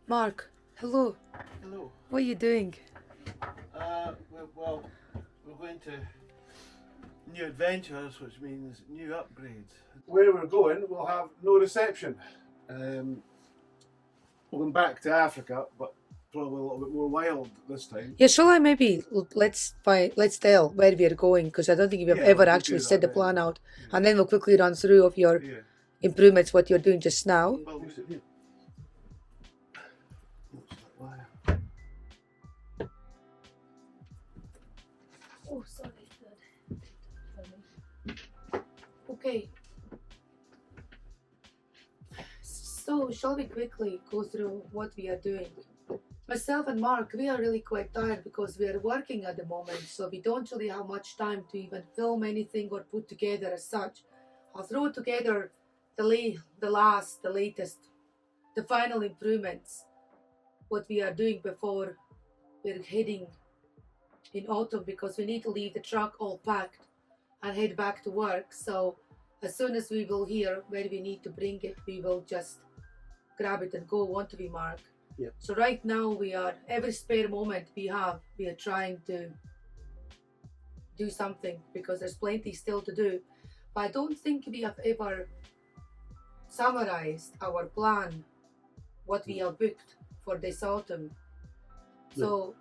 Mark, hello. Hello. What are you doing? Well, we're going to new adventures, which means new upgrades. Where we're going, we'll have no reception. We're going back to Africa, but probably a little bit more wild this time. Yeah, shall I maybe let's tell where we are going, because I don't think we have Yeah, ever we could actually do set that the plan then. out, Yeah. and then we'll quickly run through of your Yeah. improvements, what you're doing just now. Well, we should, yeah. What's that wire? Oh, sorry. Okay. So, shall we quickly go through what we are doing? Myself and Mark, we are really quite tired because we are working at the moment, so we don't really have much time to even film anything or put together as such. I'll throw together the latest, the final improvements, what we are doing before we're heading in autumn, because we need to leave the truck all packed and head back to work. So as soon as we will hear where we need to bring it, we will just grab it and go, won't we, Mark? Yep. So right now we are, every spare moment we are trying to do something, because there's plenty still to do. But I don't think we have ever summarized our plan, what we have booked for this autumn. So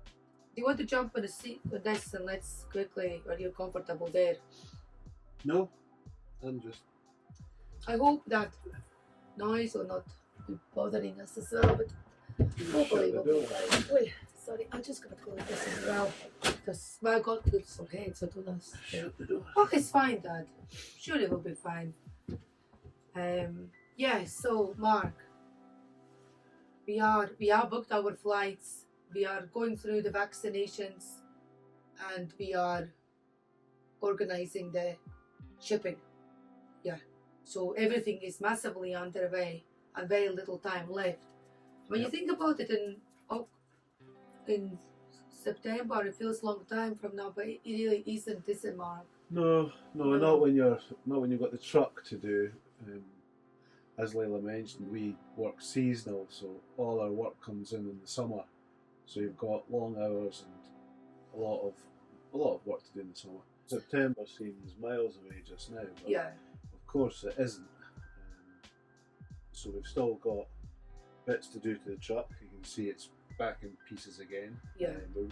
do you want to jump on the seat with this and let's quickly, are you comfortable there? No, I'm just. I hope that noise will not be bothering us as well, but hopefully we'll be fine. Wait, sorry, I just gotta close this as well, because I got to some head, so do not. Shut the door. Oh, it's fine, Dad. Sure, it will be fine. Yeah. So, Mark, we are booked our flights. We are going through the vaccinations, and we are organizing the shipping. Yeah. So everything is massively underway and very little time left. When you think about it, in September, it feels a long time from now, but it really isn't, is it, Mark? No, not when you've got the truck to do. As Layla mentioned, we work seasonal, so all our work comes in the summer. So you've got long hours and a lot of work to do in the summer. September seems miles away just now, but Yeah. of course it isn't. So we've still got bits to do to the truck. You can see it's back in pieces again. Yeah. We're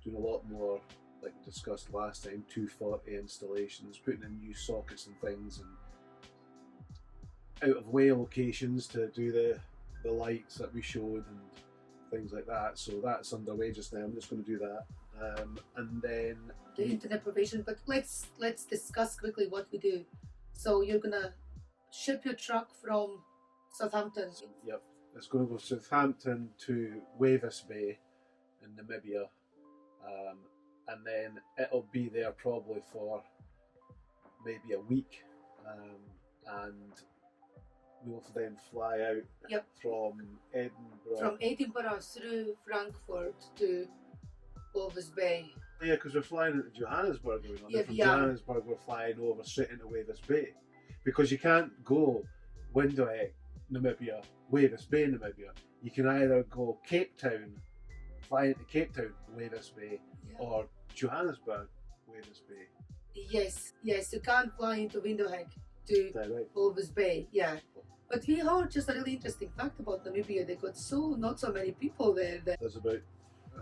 doing a lot more, like we discussed last time, 240 installations, putting in new sockets and things, and out of way locations to do the lights that we showed and things like that. So that's underway just now. I'm just going to do that, and then The internet provision. But let's discuss quickly what we do. So you're gonna ship your truck from Southampton. Yep, it's going to go Southampton to Wavis Bay in Namibia, and then it'll be there probably for maybe a week, and we'll then fly out. Yep. From Edinburgh. From Edinburgh through Frankfurt to Wavis Bay. Yeah, because we're flying into Johannesburg. Yeah, From yeah. Johannesburg, we're flying over straight into Wavis Bay, because you can't go Windhoek, Namibia, Wavis Bay, Namibia. You can either go Cape Town, fly into Cape Town, Wavis Bay, Yeah. or Johannesburg, Wavis Bay. Yes, you can't fly into Windhoek to Is that right? Wavis Bay. Yeah. But we heard just a really interesting fact about Namibia. They got not so many people there. There's about, I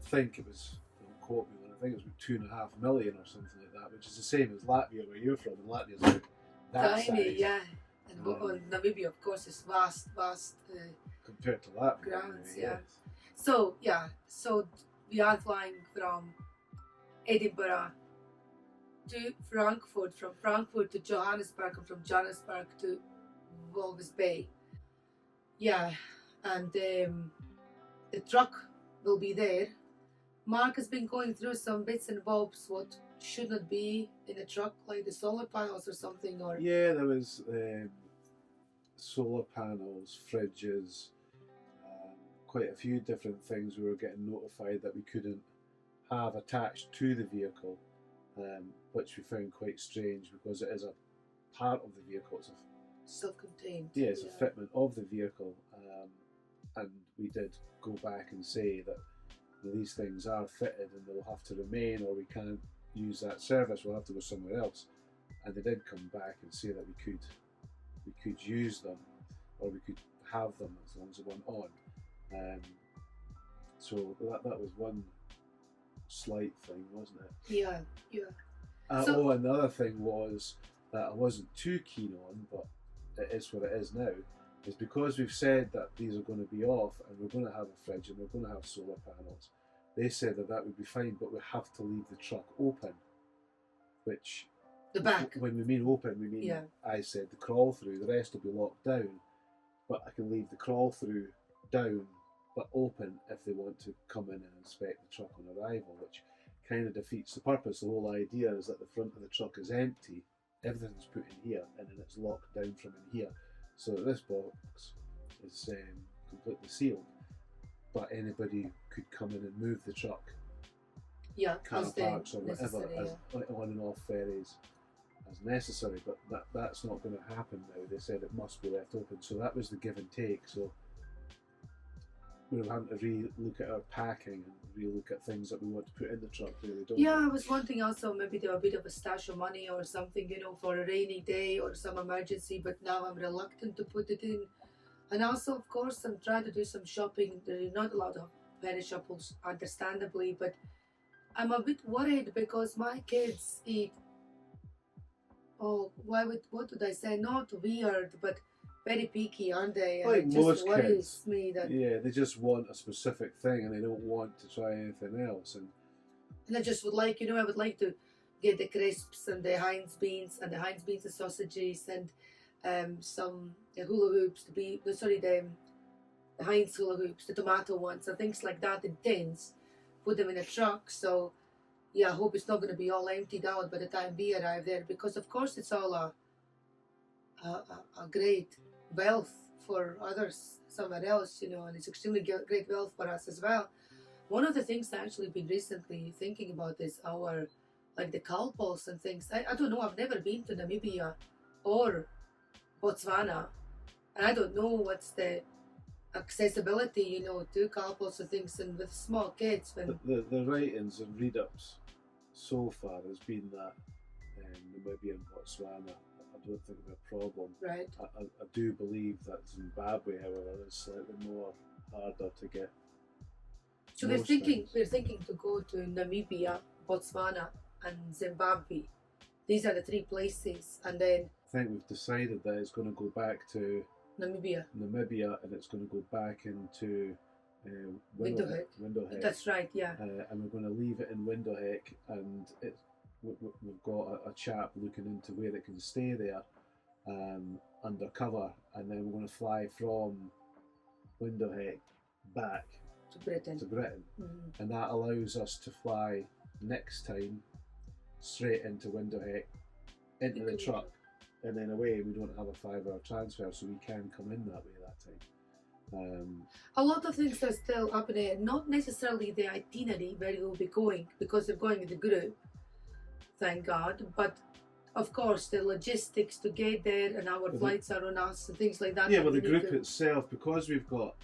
think it was, don't quote me, I think it was about 2.5 million or something like that, which is the same as Latvia, where you're from, and Latvia's about that Tiny, size. yeah. And Namibia, of course, is vast. Compared to Latvia. Grounds, anyway, yeah. So we are flying from Edinburgh to Frankfurt, from Frankfurt to Johannesburg, and from Johannesburg to Walvis Bay. Yeah, and the truck will be there. Mark has been going through some bits and bobs what should not be in a truck, like the solar panels or something, or Yeah, there was solar panels, fridges, quite a few different things we were getting notified that we couldn't have attached to the vehicle, which we found quite strange, because it is a part of the vehicle. It's self-contained. a fitment of the vehicle, and we did go back and say that these things are fitted and they'll have to remain, or we can't use that service, we'll have to go somewhere else. And they did come back and say that we could use them, or we could have them as long as they weren't on. So that was one slight thing, wasn't it? Yeah. And the other thing was that I wasn't too keen on, but it is what it is now, is because we've said that these are going to be off and we're going to have a fridge and we're going to have solar panels. They said that would be fine, but we have to leave the truck open, which The back. when we mean open, we mean, I said the crawl through, the rest will be locked down, but I can leave the crawl through down but open if they want to come in and inspect the truck on arrival, which kind of defeats the purpose. The whole idea is that the front of the truck is empty, everything's put in here, and then it's locked down from in here. So this box is completely sealed, but anybody could come in and move the truck, car parks or whatever, as on and off ferries as necessary. But that's not going to happen now. They said it must be left open, so that was the give and take. So we're having to re-look at our packing and re-look at things that we want to put in the truck. Really, don't I was wanting also maybe do a bit of a stash of money or something, for a rainy day or some emergency, but now I'm reluctant to put it in. And also, of course, I'm trying to do some shopping. There are not a lot of perishables, understandably, but I'm a bit worried because my kids eat, what did I say? Not weird, but very picky, aren't they? Like and it most just worries kids, me that. Yeah, they just want a specific thing and they don't want to try anything else. And I just would like, I would like to get the crisps and the Heinz beans and sausages and some hula hoops the Heinz hula hoops, the tomato ones and things like that in tins, put them in a truck. So I hope it's not going to be all emptied out by the time we arrive there, because of course it's all a great wealth for others somewhere else, and it's extremely great wealth for us as well. One of the things I actually been recently thinking about is the Kalpals and things. I don't know, I've never been to Namibia or Botswana, and I don't know what's the accessibility, to Kalpals and things, and with small kids. The writings and read-ups so far has been that Namibia and Botswana, I don't think of a problem. Right. I do believe that Zimbabwe, however, is slightly more harder to get. So we're thinking to go to Namibia, Botswana, and Zimbabwe. These are the three places, and then I think we've decided that it's going to go back to Namibia, and it's going to go back into Windhoek. That's right, yeah. And we're going to leave it in Windhoek, and we've got a chap looking into where it can stay there undercover, and then we're going to fly from Windhoek back to Britain. And that allows us to fly next time straight into Windhoek, into the truck, and then away. We don't have a 5-hour transfer, so we can come in that way that time. A lot of things are still up in the air, not necessarily the itinerary where you'll be going, because you're going with a group, thank God, but of course the logistics to get there, and our flights are on us and things like that. Yeah, but the group itself, because we've got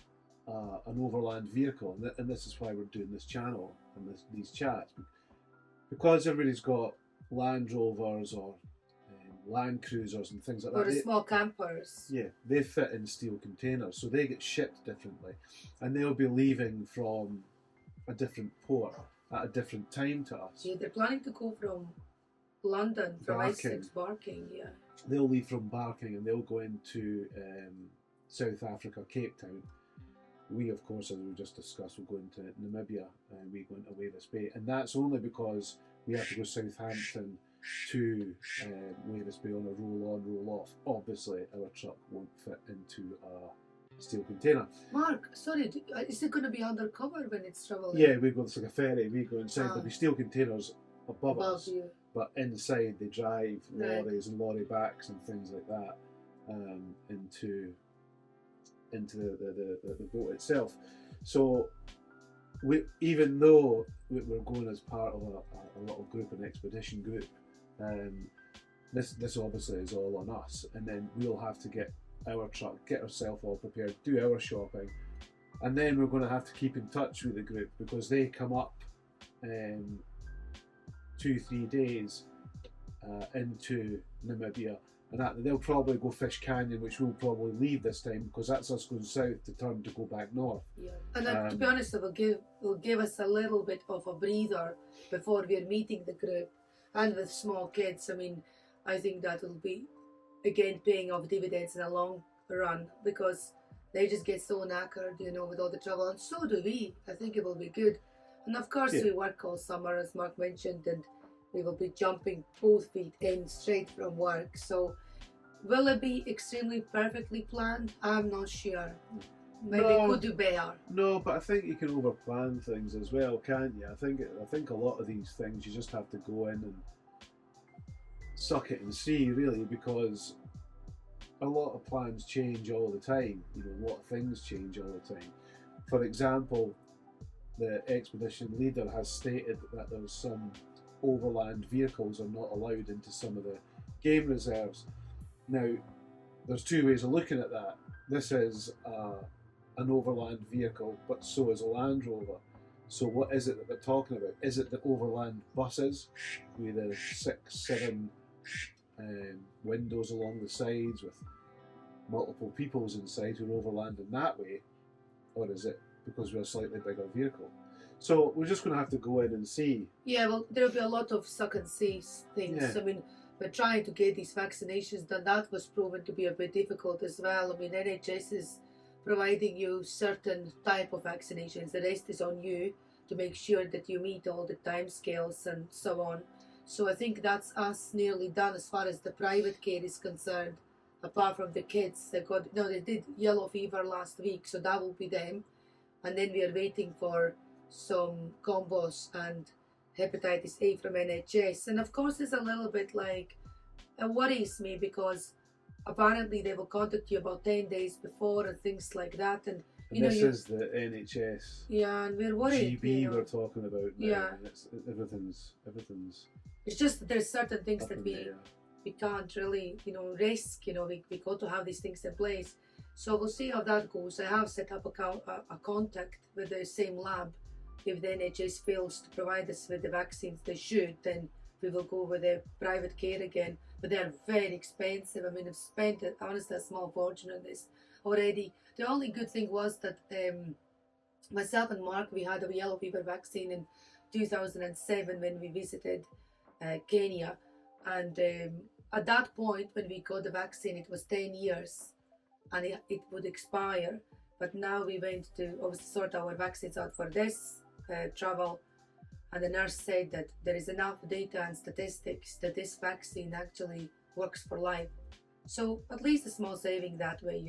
an overland vehicle, and this is why we're doing this channel and these chats, because everybody's got Land Rovers or Land Cruisers and things like that. Or small campers. Yeah, they fit in steel containers, so they get shipped differently, and they'll be leaving from a different port at a different time to us. Yeah, they're planning to go from London, from Essex, Barking, yeah. They'll leave from Barking and they'll go into South Africa, Cape Town. We, of course, as we just discussed, will go into Namibia and we go into Walvis Bay, and that's only because we have to go Southampton to Walvis Bay on a roll-on, roll-off. Obviously, our truck won't fit into a steel container. Mark, sorry, is it going to be undercover when it's traveling? Yeah, we go, it's like a ferry, we go inside. There'll be steel containers above us, you. But inside they drive lorries and lorry backs and things like that into the boat itself. So even though we're going as part of a little group, an expedition group, this obviously is all on us, and then we'll have to get our truck, get ourselves all prepared, do our shopping, And then we're going to have to keep in touch with the group because they come up 2-3 days into Namibia, and that they'll probably go Fish Canyon, which we'll probably leave this time because that's us going south to turn to go back north. Yeah, and to be honest, it will give us a little bit of a breather before we're meeting the group, and with small kids. I mean, I think that will be again paying off dividends in the long run because they just get so knackered, you know, with all the travel, and so do we. I think it will be good, and of course we work all summer, as Mark mentioned, and we will be jumping both feet in straight from work. So will it be extremely perfectly planned? I'm not sure. Maybe No. could do better. No, but I think you can overplan things as well, can't you? I think a lot of these things you just have to go in and suck it and see, really, because a lot of plans change all the time. You know, a lot of things change all the time. For example, the expedition leader has stated that there's some overland vehicles are not allowed into some of the game reserves. Now, there's two ways of looking at that. This is an overland vehicle, but so is a Land Rover. So what is it that they're talking about? Is it the overland buses with the 6-7 windows along the sides with multiple peoples inside who are overlanding that way? Or is it because we're a slightly bigger vehicle? So we're just going to have to go in and see. Yeah, well, there'll be a lot of suck and see things. Yeah. I mean, we're trying to get these vaccinations done. That was proven to be a bit difficult as well. I mean, NHS is providing you certain type of vaccinations. The rest is on you to make sure that you meet all the time scales and so on. So I think that's us nearly done as far as the private care is concerned. Apart from the kids, they did yellow fever last week, so that will be them. And then we are waiting for some combos and hepatitis A from NHS. And of course, it's a little bit like, it worries me because apparently they will contact you about 10 days before and things like that. And this is the NHS. Yeah, and we're worried. GB we're talking about now. Yeah. Everything's. It's just that there's certain things that we can't really, risk. We got to have these things in place. So we'll see how that goes. I have set up a contact with the same lab. If the NHS fails to provide us with the vaccines they should, then we will go with the private care again. But they're very expensive. I mean, I've spent, honestly, a small fortune on this already. The only good thing was that myself and Mark, we had a yellow fever vaccine in 2007 when we visited Kenya. And at that point, when we got the vaccine, it was 10 years and it would expire. But now we went to obviously sort our vaccines out for this travel, and the nurse said that there is enough data and statistics that this vaccine actually works for life. So at least a small saving that way,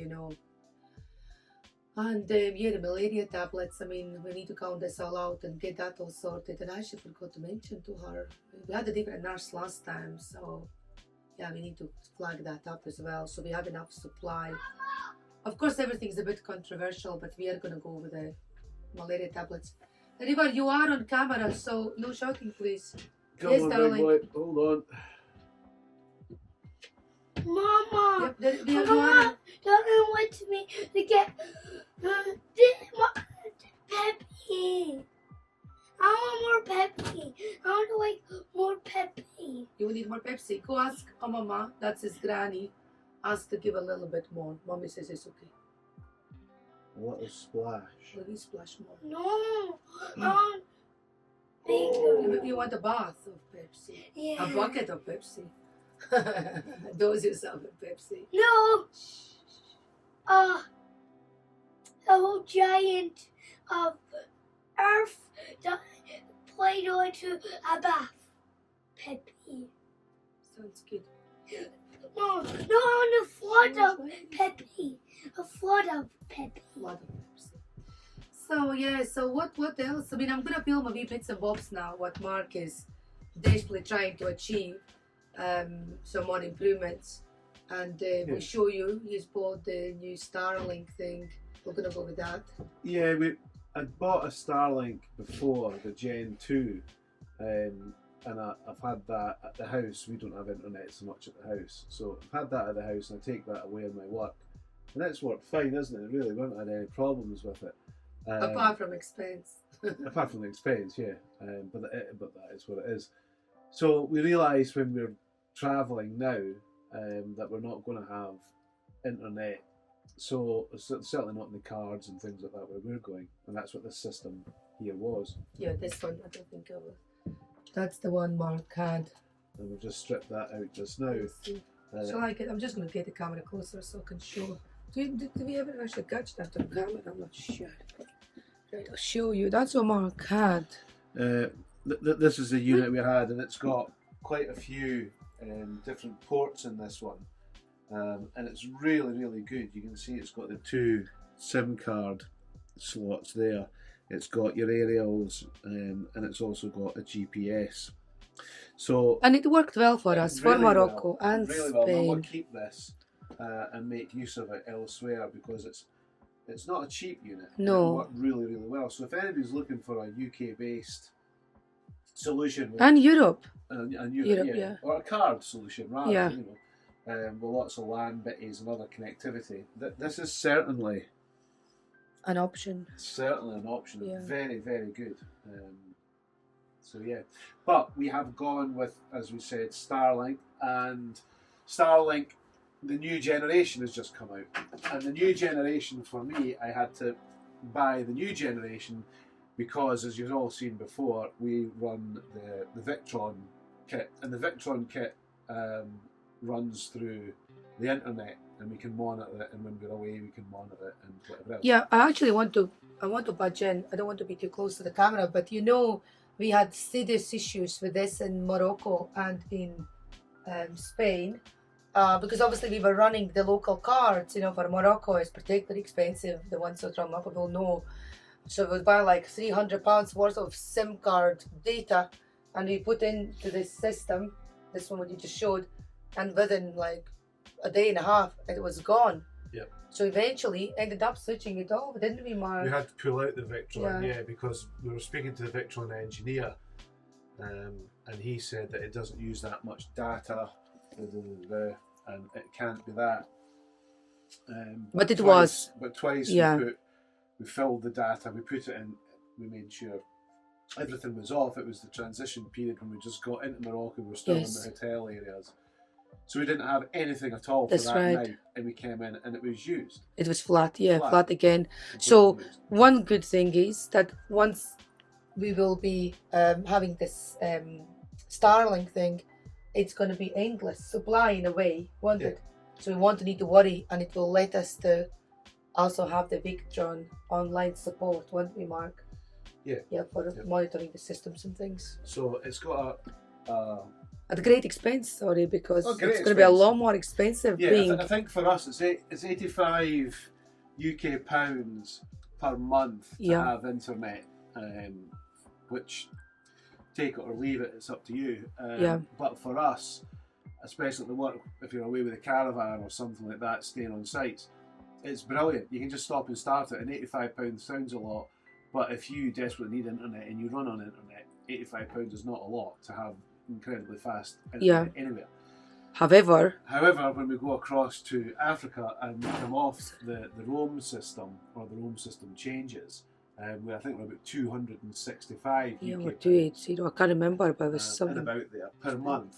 And the malaria tablets, I mean, we need to count this all out and get that all sorted. And I actually forgot to mention to her, we had a different nurse last time, so yeah, we need to flag that up as well, so we have enough supply. Of course, everything's a bit controversial, but we are going to go with the malaria tablets. River, you are on camera, so no shouting, please. Come Yes, on, darling. big boy. Hold on. Mama, Yep, Mama, don't want me to get Peppy. I want more Peppy. I want to like more Peppy. You need more Pepsi. Go ask Mama, that's his granny. Ask to give a little bit more. Mommy says it's okay. A little splash. Will we splash more? No, I want bigger. You want a bath of Pepsi? Yeah. A bucket of Pepsi? Dose yourself in Pepsi. No. A whole giant of earth played onto a bath. Peppy. Sounds good. No, I want a flood of Peppy. A flood of Peppy. Lot of Pepsi. So yeah, so what else? I mean, I'm gonna film a wee bits and bobs now. What Mark is desperately trying to achieve, some more improvements, and we'll show you. He's bought the new Starlink thing. We're gonna go with that. Yeah, I'd bought a Starlink before, the Gen 2, and I've had that at the house. We don't have internet so much at the house, so I've had that at the house and I take that away in my work. And it's worked fine, isn't it? Really, we haven't had any problems with it. Apart from expense. Apart from the expense, yeah. But that is what it is. So we realise when we're travelling now that we're not going to have internet. So certainly not in the cards and things like that where we're going, and that's what this system here was. Yeah, this one I don't think I will. That's the one Mark had. And we've just stripped that out just now. Shall I get? I'm just going to get the camera closer so I can show. Did we ever actually catch that on camera? I'm not sure. Right, I'll show you. That's what Mark had. This is the unit we had, and it's got quite a few different ports in this one. And it's really, really good. You can see it's got the 2 SIM card slots there. It's got your aerials, and it's also got a GPS. So and it worked well for us, really for Morocco well, and really Spain. well. I want to keep this and make use of it elsewhere because it's not a cheap unit. No. It worked really, really well. So if anybody's looking for a UK-based solution And Europe. and Europe, yeah. or a card solution rather, Yeah. with lots of LAN bitties and other connectivity. This is certainly An option. an option. Yeah. Very, very good. So yeah, but we have gone with, as we said, Starlink, and Starlink, the new generation has just come out, and the new generation for me, I had to buy the new generation because, as you've all seen before, we run the Victron kit, and the Victron kit runs through the internet, and we can monitor it, and when we're away we can monitor it and whatever else. Yeah, I actually want to budge in. I don't want to be too close to the camera, but we had serious issues with this in Morocco and in Spain, because obviously we were running the local cards. For Morocco, it's particularly expensive. The ones that from Morocco will know. So we would buy like £300 worth of SIM card data, and we put into this system, this one what you just showed, and within like a day and a half, it was gone. Yeah. So eventually ended up switching it off, didn't we, Mark? We had to pull out the Victron, Yeah. because we were speaking to the Victron engineer, and he said that it doesn't use that much data, and it can't be that. But it twice, was. But twice Yeah. we filled the data, we put it in, we made sure everything was off. It was the transition period when we just got into Morocco, we were still Yes. in the hotel areas. So we didn't have anything at all for That's that right. night, and we came in and it was used. It was flat, yeah, Flat. flat again. Completely So used. one good thing is that once we will be having this Starlink thing, it's going to be endless supply in a way, won't it? So we won't need to worry, and it will let us to also have the Victron online support, won't we, Mark? Yeah. Yeah, for monitoring the systems and things. So it's got a At great expense, sorry, because great it's going to be a expense. lot more expensive yeah, being. I think for us it's 85 UK pounds per month to Yeah. have internet, which take it or leave it, it's up to you. Yeah. But for us, especially at the work, if you're away with a caravan or something like that, staying on sites, it's brilliant. You can just stop and start it, and £85 sounds a lot, but if you desperately need internet and you run on internet, £85 is not a lot to have incredibly fast internet anywhere. However, When we go across to Africa and we come off the Roam system, or the Roam system changes, where I think we're about 265 yeah, UK we're pounds, 280. I can't remember, but it was and something. about there per month.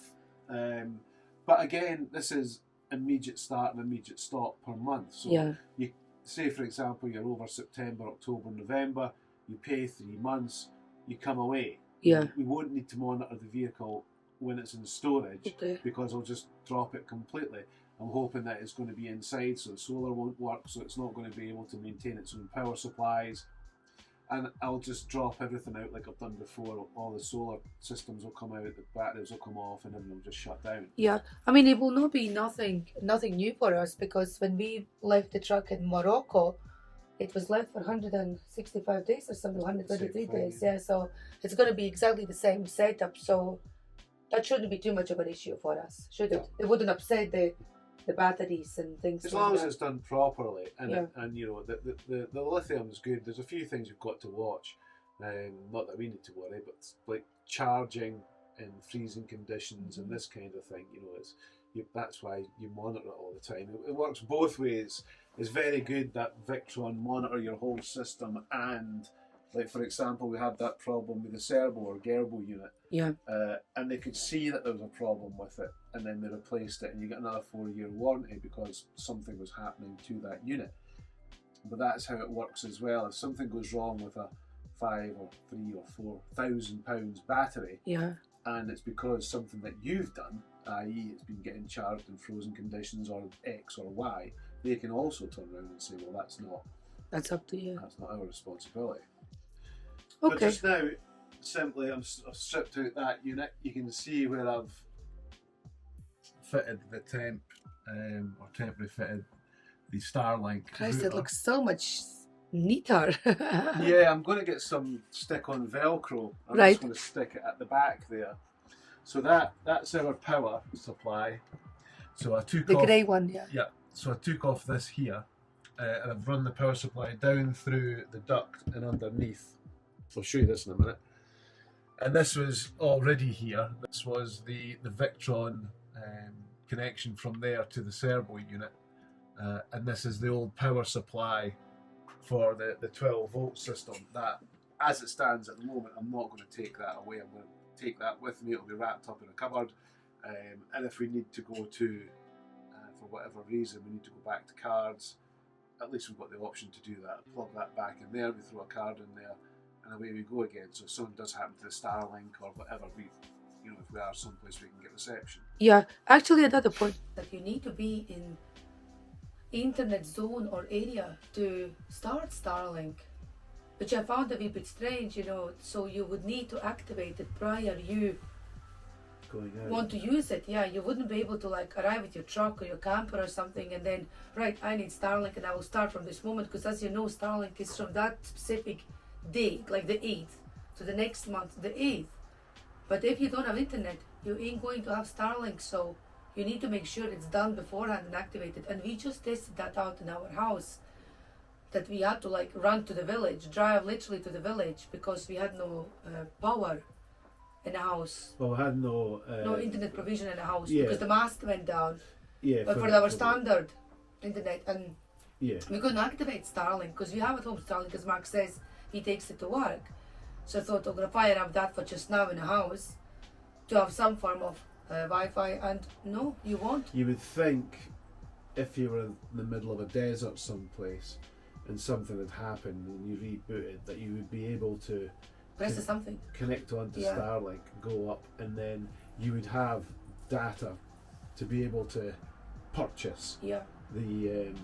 But again, this is immediate start and immediate stop per month. So Yeah. you say, for example, you're over September, October, November, you pay 3 months, you come away. Yeah. We won't need to monitor the vehicle when it's in storage, Okay. because I'll just drop it completely. I'm hoping that it's going to be inside, so the solar won't work, so it's not going to be able to maintain its own power supplies. And I'll just drop everything out like I've done before. All the solar systems will come out, the batteries will come off, and everything will just shut down. Yeah, I mean, it will not be nothing new for us, because when we left the truck in Morocco, it was left for 165 days or something, 123 Same thing, days. Yeah, so it's going to be exactly the same setup. So that shouldn't be too much of an issue for us, should it? It wouldn't upset the batteries and things. As like long as that. it's done properly, and Yeah. and you know the lithium is good. There's a few things you've got to watch. Not that we need to worry, but like charging in freezing conditions and this kind of thing. You know, that's why you monitor it all the time. It works both ways. it's very good that Victron monitor your whole system, and like for example, we had that problem with the servo or gerbil unit. Yeah. And they could see that there was a problem with it, and then they replaced it, and you get another 4-year warranty because something was happening to that unit. But that's how it works as well. If something goes wrong with a £5 or £3 or £4,000 battery, Yeah. and it's because something that you've done, i.e. it's been getting charged in frozen conditions or X or Y, they can also turn around and say, well, That's up to you. that's not our responsibility. Okay. But just now, simply, I've stripped out that unit. You can see where I've fitted the temp, or temporary fitted the Starlink. Christ, it router. looks so much neater. Yeah, I'm going to get some stick-on Velcro. I'm Right. just going to stick it at the back there. So that's our power supply. So I took The off. grey one, yeah. Yeah. So I took off this here, and I've run the power supply down through the duct and underneath. I'll show you this in a minute. And this was already here. This was the Victron connection from there to the servo unit. And this is the old power supply for the 12-volt system. That, as it stands at the moment, I'm not going to take that away. I'm going to take that with me. It'll be wrapped up in a cupboard. And if we need to go to, for whatever reason, we need to go back to cards, at least we've got the option to do that. Plug that back in there, we throw a card in there, and away we go again. So if something does happen to the Starlink or whatever, if we are someplace we can get reception. Yeah, actually another point that you need to be in internet zone or area to start Starlink, which I found a wee bit strange, so you would need to activate it prior you Going out. want to use it. Yeah, you wouldn't be able to like arrive with your truck or your camper or something and then, right, I need Starlink and I will start from this moment, because as you know, Starlink is from that specific date, like the 8th, to the next month, the 8th. But if you don't have internet, you ain't going to have Starlink, so you need to make sure it's done beforehand and activated. And we just tested that out in our house, that we had to like run to the village, drive literally to the village, because we had no power in the house, Well, we had no internet provision in the house, yeah. because the mast went down. Yeah, But for our standard internet, and yeah. we couldn't activate Starlink because we have at home Starlink, as Mark says, he takes it to work. So I thought I'm gonna fire up that for just now in the house to have some form of Wi-Fi, and no, you won't. You would think if you were in the middle of a desert someplace and something had happened and you rebooted, that you would be able to Press something. connect onto Yeah. Starlink, go up, and then you would have data to be able to purchase Yeah. the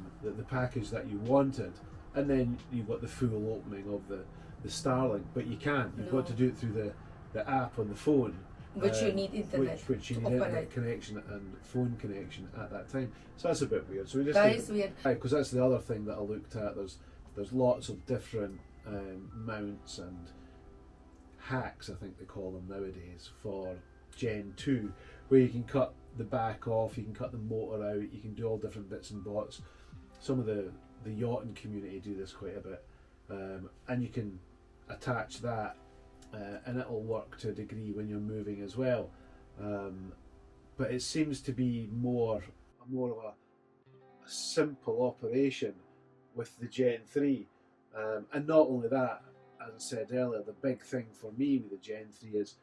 package that you wanted, and then you've got the full opening of the Starlink. But you can't. You've got to do it through the app on the phone, Which you need internet which you to need internet operate. connection and phone connection at that time. So that's a bit weird. So we just That did- is weird. because that's the other thing that I looked at. There's lots of different mounts and hacks, I think they call them nowadays, for Gen 2, where you can cut the back off, you can cut the motor out, you can do all different bits and bobs. Some of the yachting community do this quite a bit, and you can attach that, and it'll work to a degree when you're moving as well. But it seems to be more of a simple operation with the Gen 3, and not only that, as I said earlier, the big thing for me with the Gen 3 is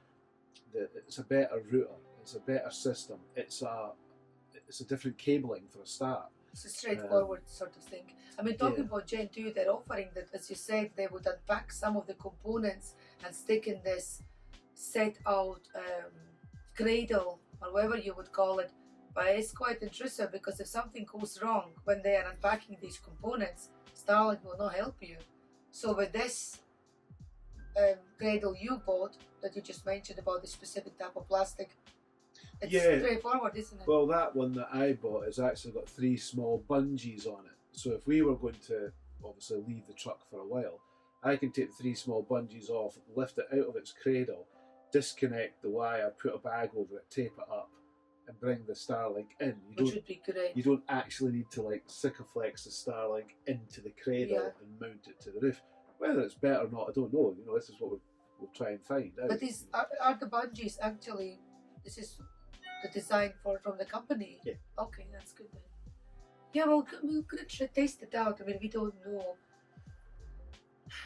that it's a better router, it's a better system, it's a different cabling for a start. It's a straightforward sort of thing. I mean, talking Yeah. about Gen 2, they're offering that, as you said, they would unpack some of the components and stick in this set out cradle, or whatever you would call it. But it's quite intrusive, because if something goes wrong when they are unpacking these components, Starlink will not help you. So with this cradle you bought, that you just mentioned about the specific type of plastic, it's Yeah. straightforward, isn't it? Well, that one that I bought has actually got 3 small bungees on it. So if we were going to obviously leave the truck for a while, I can take the 3 small bungees off, lift it out of its cradle, disconnect the wire, put a bag over it, tape it up, and bring the Starlink in. Which would be great. You don't actually need to like Sikaflex the Starlink into the cradle Yeah. and mount it to the roof. Whether it's better or not, I don't know. This is what we'll try and find out. But these are the bungees actually, this is the design from the company? Yeah. Okay, that's good then. Yeah, well, we could actually test it out. I mean, we don't know.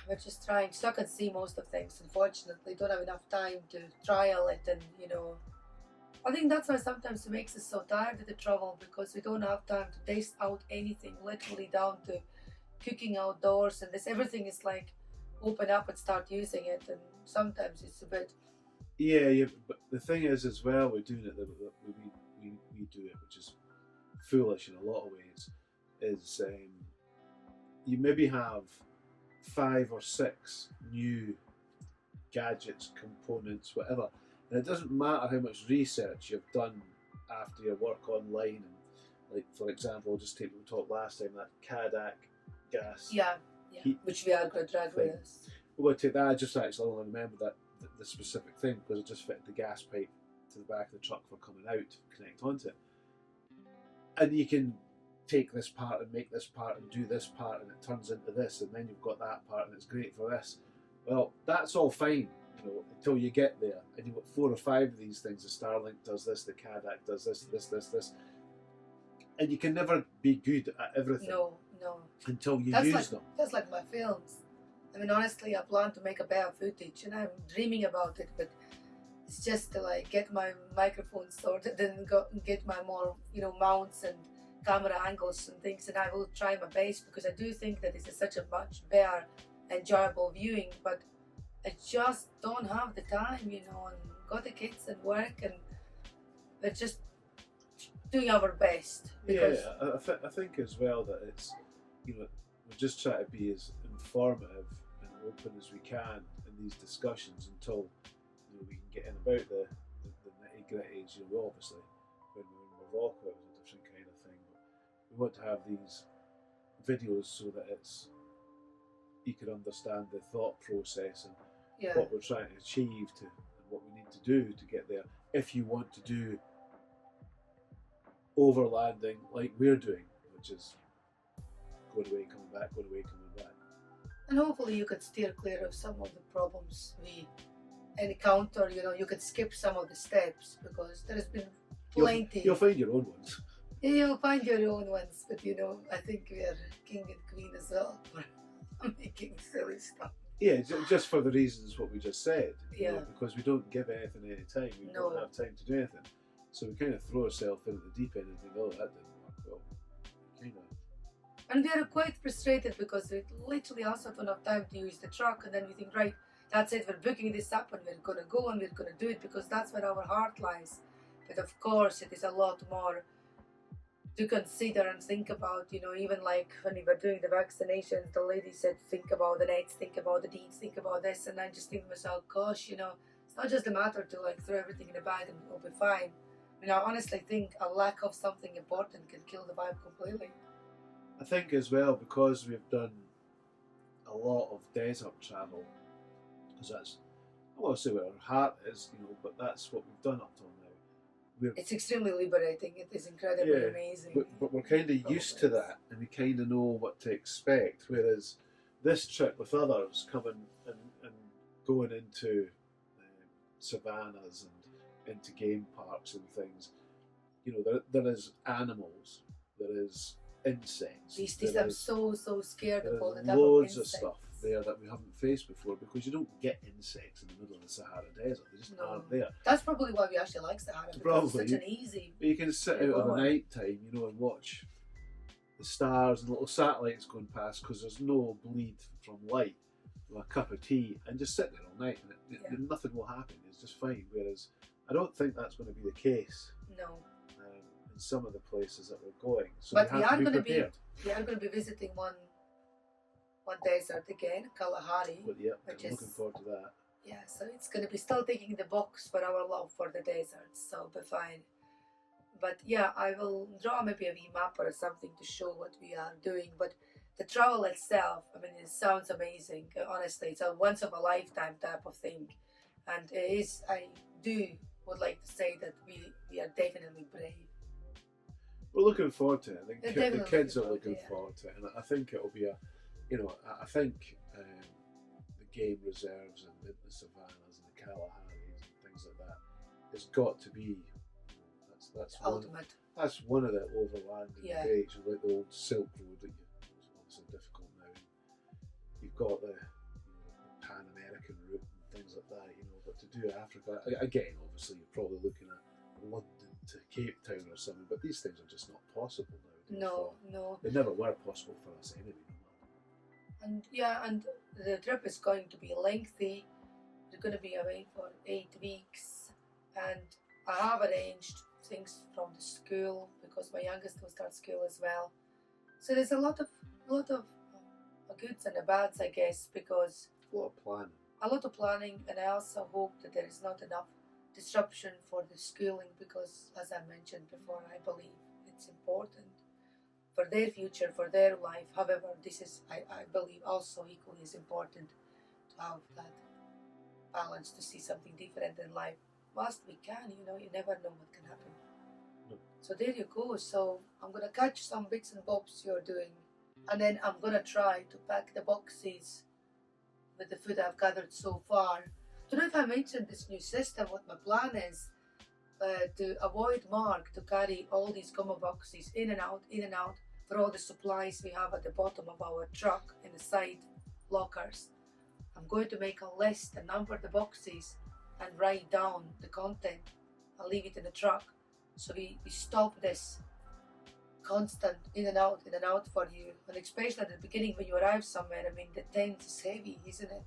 We're just trying. Stuck and see most of things. Unfortunately, don't have enough time to trial it, and I think that's why sometimes it makes us so tired of the travel because we don't have time to taste out anything, literally down to cooking outdoors, and this everything is like open up and start using it, and sometimes it's a bit. Yeah. But the thing is, as well, we're doing it that we do it, which is foolish in a lot of ways. Is you maybe have 5 or 6 new gadgets, components, whatever, and it doesn't matter how much research you've done after your work online. And like for example, I'll just take we talked last time that Kadak gas Yeah, heat which we are going to drag with thing. us. We'll take that. I just actually only remember that the specific thing because it just fitted the gas pipe to the back of the truck for coming out to connect onto it. And you can take this part and make this part and do this part and it turns into this and then you've got that part and it's great for this. Well, that's all fine, until you get there and you've got 4 or 5 of these things. The Starlink does this, the Kadak does this, and you can never be good at everything. No. Until you That's use them. That's like my films. I mean, honestly, I plan to make a better footage, and I'm dreaming about it, but it's just to like get my microphone sorted and get my more, mounts and camera angles and things, and I will try my best because I do think that this is such a much better, enjoyable viewing, but I just don't have the time, and got the kids and work, and we're just doing our best. Because I think as well that it's, we just try to be as informative and open as we can in these discussions until we can get in about the nitty gritties. Obviously when we're walking, it was a different kind of thing. But we want to have these videos so that you can understand the thought process and what we're trying to achieve and what we need to do to get there. If you want to do overlanding like we're doing, which is going away, coming back, going away, coming back. And hopefully you could steer clear of some of the problems we encounter. You could skip some of the steps because there has been plenty. You'll find your own ones. Yeah, you'll find your own ones, but I think we are king and queen as well for making silly stuff. Yeah, just for the reasons what we just said. Yeah. Because we don't give anything any time. We don't have time to do anything. So we kind of throw ourselves into the deep end and think, oh, that didn't work well. Kind of. And we are quite frustrated because we literally also don't have time to use the truck, and then we think, right, that's it, we're booking this up and we're going to go and we're going to do it because that's where our heart lies. But of course, it is a lot more to consider and think about, even like when we were doing the vaccinations, the lady said, think about the nets, think about the deeds, think about this. And I just think to myself, gosh, it's not just a matter to like throw everything in the bag and it'll be fine. I honestly think a lack of something important can kill the vibe completely. I think as well, because we've done a lot of desert travel, because that's, I want to say where our heart is, but that's what we've done up till now. It's extremely liberating. It is incredibly amazing. But we're kind of used to that, and we kind of know what to expect. Whereas this trip with others coming and going into savannas and into game parks and things, there is animals, there is insects. I'm so scared of all the type loads of of stuff there that we haven't faced before because you don't get insects in the middle of the Sahara Desert. They just aren't there. That's probably why we actually like Sahara. Because it's such an easy. You can sit out at night time, and watch the stars and little satellites going past because there's no bleed from light. With a cup of tea and just sit there all night and nothing will happen. It's just fine. Whereas I don't think that's going to be the case. No. In some of the places that we're going, so but we are going to be visiting one desert again, Kalahari. But I'm looking forward to that. Yeah, so it's going to be still taking the box for our love for the deserts, so it'll be fine. But yeah, I will draw maybe a wee map or something to show what we are doing. But the travel itself, it sounds amazing. Honestly, it's a once of a lifetime type of thing, and it is. I would like to say that we are definitely brave. We're looking forward to it. I think the kids are looking forward to it, and I think it'll be I think the game reserves and the savannas and the Kalaharis and things like that, it's got to be that's ultimate. that's one of the overlanding Yeah. debates, like the old Silk Road that it's obviously difficult now. You've got the Pan American route and things like that, but to do Africa again, obviously you're probably looking at London to Cape Town or something, but these things are just not possible now. No. They never were possible for us anyway. And the trip is going to be lengthy. We're going to be away for 8 weeks, and I have arranged things from the school because my youngest will start school as well. So there's a lot of goods and the bads, I guess, because A lot of planning. a lot of planning, and I also hope that there is not enough disruption for the schooling because, as I mentioned before, I believe it's important for their future, for their life. However, this is, I believe, also equally as important to have that balance, to see something different in life whilst we can. You never know what can happen. No. So there you go. So I'm gonna catch some bits and bobs you're doing, and then I'm gonna try to pack the boxes with the food I've gathered so far. Don't know if I mentioned this new system. What my plan is to avoid Mark to carry all these gumbo boxes in and out for all the supplies we have at the bottom of our truck in the side lockers. I'm going to make a list and number the boxes and write down the content. I'll leave it in the truck, so we stop this constant in and out for you, and especially at the beginning when you arrive somewhere. I mean, the tent is heavy, isn't it?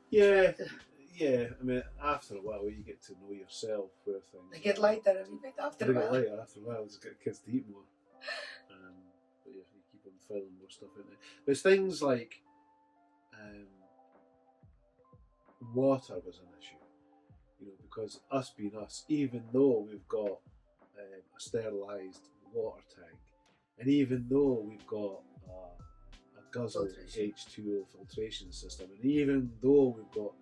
Yeah. I mean, after a while, you get to know yourself where things. They get lighter every bit after They a get while. lighter after a while. Just get kids to eat more. But yeah, you keep on filling more stuff in there. But it's things like water was an issue, because us being us, even though we've got a sterilised water tank, and even though we've got a guzzle Filtration. H2O filtration system, and even though we've got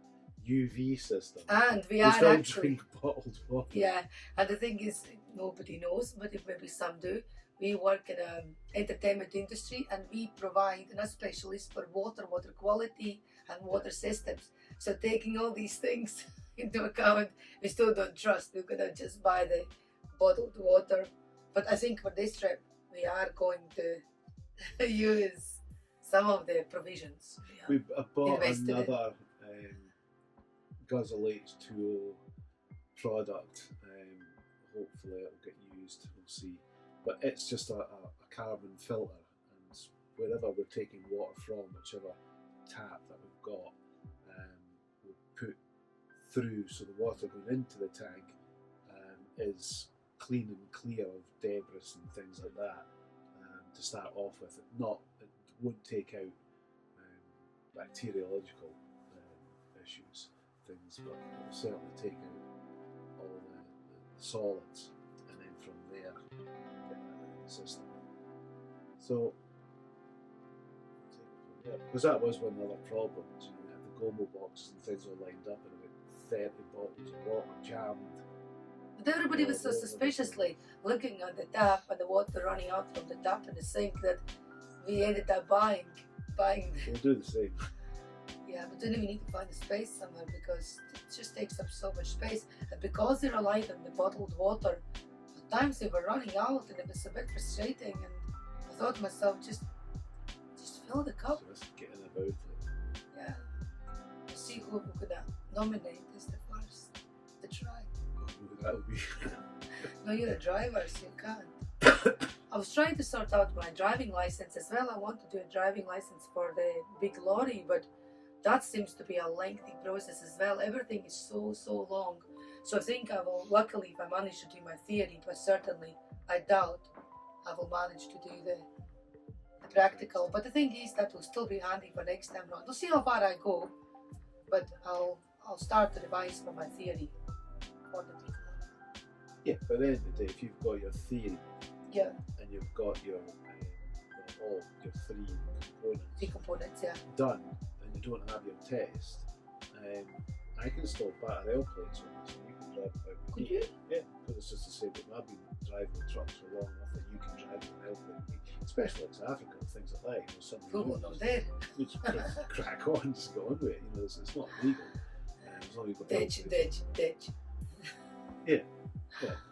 UV system, And we we are still actually, drink bottled water. yeah, and the thing is, nobody knows, but if maybe some do, we work in an entertainment industry and we provide a specialist for water quality and water systems. So taking all these things into account, we still don't trust. We're gonna just buy the bottled water. But I think for this trip, we are going to use some of the provisions. We bought Invested in. another guzzle H2O product. Hopefully it'll get used. We'll see. But it's just a carbon filter, and wherever we're taking water from, whichever tap that we've got, we'll put through, so the water going into the tank is clean and clear of debris and things like that, to start off with. It won't take out bacteriological issues, things, but it will certainly take out all the solids, and then from there get that out of the system. So, because that was one of the other problems, we had the Gomo boxes and things all lined up, and about 30 bottles of water jammed. But everybody was so suspiciously looking at the tap and the water running out from the tap in the sink that we ended up buying. We'll do the same. Yeah, but then we need to find a space somewhere because it just takes up so much space. And because they relied on the bottled water, at times they were running out, and it was a bit frustrating. And I thought to myself, just fill the cup. Just getting about it. Yeah. We'll see who we're gonna nominate as the first to try. That would be. No, you're a driver, so you can't. I was trying to sort out my driving license as well. I want to do a driving license for the big lorry, but that seems to be a lengthy process as well. Everything is so long. So I think I will, luckily, if I manage to do my theory, but certainly I doubt I will manage to do the practical. But the thing is, that will still be handy for next time round. We'll see how far I go, but I'll start to revise for my theory for the big lorry. Yeah, but at the end of the day, if you've got your theory, Yeah, and you've got your all your three components, yeah. done, and you don't have your test, I can still batter L plates on this, and you can drive about with Could me. you? Yeah, because it's just the same. But I've been driving trucks for long enough that you can drive an L plate with me, especially in South Africa and things like that. Some Who will know there? you just crack on, just go on with it. It's not illegal. As long as you've got L Ditch. plates. Yeah,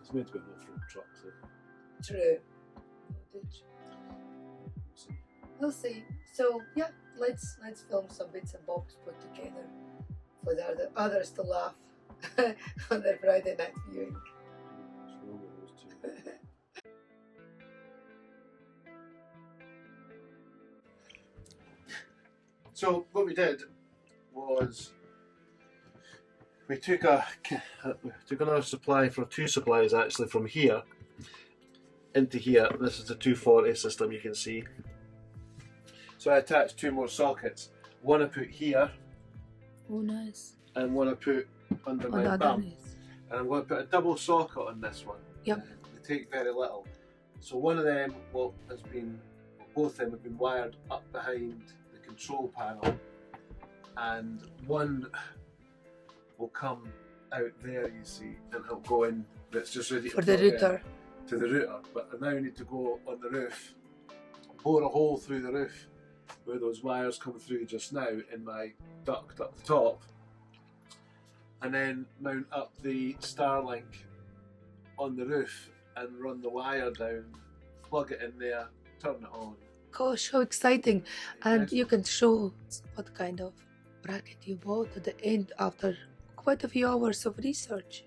it's meant to be an off-road truck, so True. We'll see. So yeah, let's film some bits and bobs put together for the others to laugh on their Friday night viewing. What's wrong with those two? So what we did was we took another supply for 2 supplies actually from here into here. This is the 240 system, you can see. So I attached 2 more sockets. One I put here. Oh, nice. And one I put under my bum. And I'm going to put a double socket on this one. Yep. They take very little. So one of them both of them have been wired up behind the control panel, and one will come out there, you see, and it'll go in. That's just ready for the router. To the router. But I now need to go on the roof, bore a hole through the roof where those wires come through just now in my duct up the top, and then mount up the Starlink on the roof and run the wire down, plug it in there, turn it on. Gosh, how exciting. And you can show what kind of bracket you bought at the end after quite a few hours of research.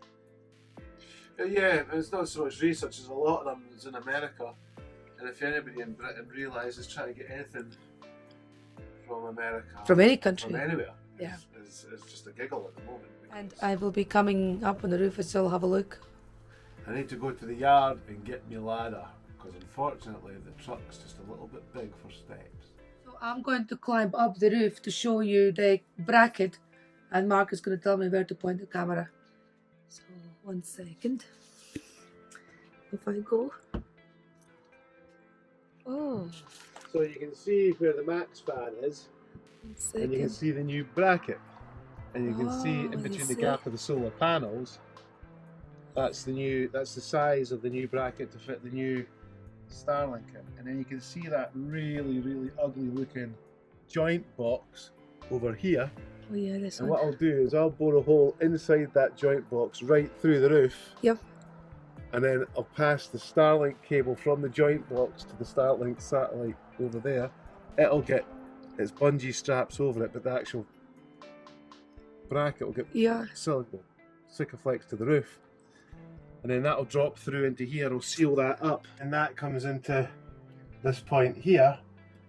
Yeah, it's not so much research, there's a lot of them is in America, and if anybody in Britain realises trying to get anything from America, from any country, from anywhere, yeah, is just a giggle at the moment. And I will be coming up on the roof as well, have a look. I need to go to the yard and get my ladder, because unfortunately the truck's just a little bit big for steps. So I'm going to climb up the roof to show you the bracket, and Mark is going to tell me where to point the camera. So 1 second. If I go. Oh. So you can see where the maxfan is, 1 second. and you can see the new bracket, and you can see in between the gap of the solar panels. That's the size of the new bracket to fit the new Starlink in, and then you can see that really ugly looking joint box over here. Oh yeah, this and one. what I'll do is I'll bore a hole inside that joint box right through the roof. Yep. And then I'll pass the Starlink cable from the joint box to the Starlink satellite over there. It'll get its bungee straps over it, but the actual bracket will get silicone Sikaflex to the roof. And then that'll drop through into here, I'll seal that up. And that comes into this point here,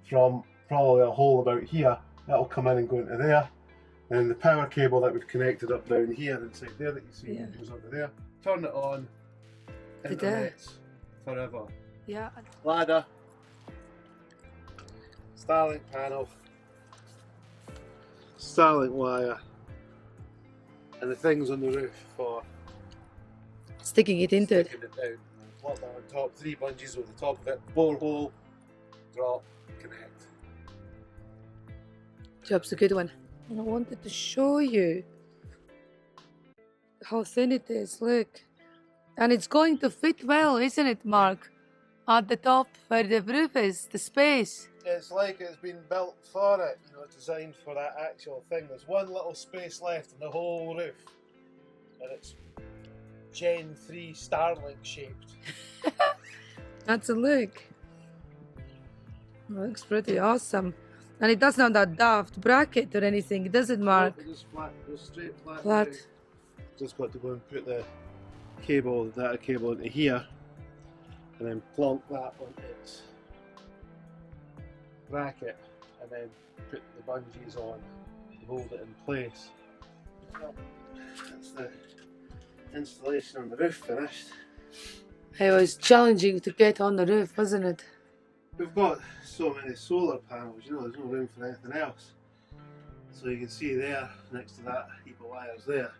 from probably a hole about here. That'll come in and go into there. And the power cable that we've connected up down here, inside there that you see, goes over there. Turn it on, internet's forever. Yeah. Ladder, Starlink panel, Starlink wire, and the things on the roof for sticking it into sticking it down. Plot that on top, 3 bungees over the top of it, borehole, drop, connect. Job's a good one. And I wanted to show you how thin it is, look. And it's going to fit well, isn't it, Mark? At the top where the roof is, the space. It's like it's been built for it, you know, designed for that actual thing. There's one little space left in the whole roof, and it's Gen 3 Starlink shaped. That's a look. Looks pretty awesome. And it doesn't have that daft bracket or anything, does it, Mark? It goes flat, it goes straight flat. Flat. Just got to go and put the cable, the data cable into here, and then plonk that on its bracket, and then put the bungees on to hold it in place. Well, that's the installation on the roof finished. It was challenging to get on the roof, wasn't it? We've got so many solar panels, you know, there's no room for anything else. So you can see there, next to that heap of wires there,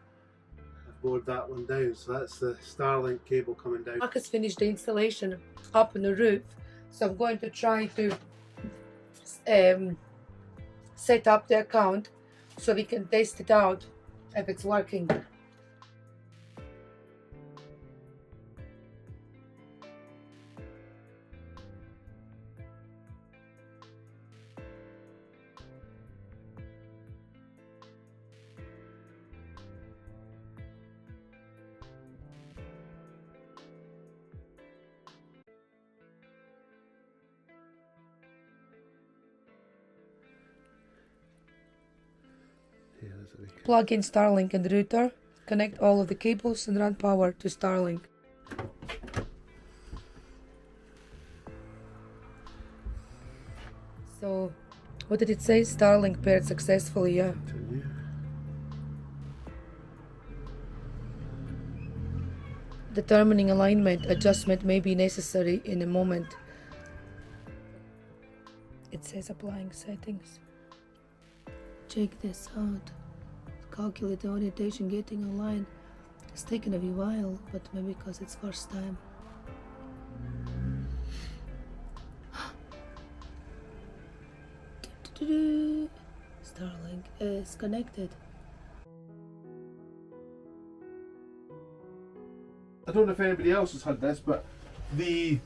I've bored that one down, so that's the Starlink cable coming down. Mark has finished the installation up on the roof, so I'm going to try to set up the account so we can test it out if it's working. necessary. Plug in Starlink in the router, connect all of the cables and run power to Starlink. So, what did it say? Starlink paired successfully, yeah. Continue. Determining alignment adjustment may be necessary in a moment. It says applying settings. Check this out. Calculate the orientation, getting aligned. It's taken a wee while, but maybe because it's first time. Starlink is connected. I don't know if anybody else has had this, but the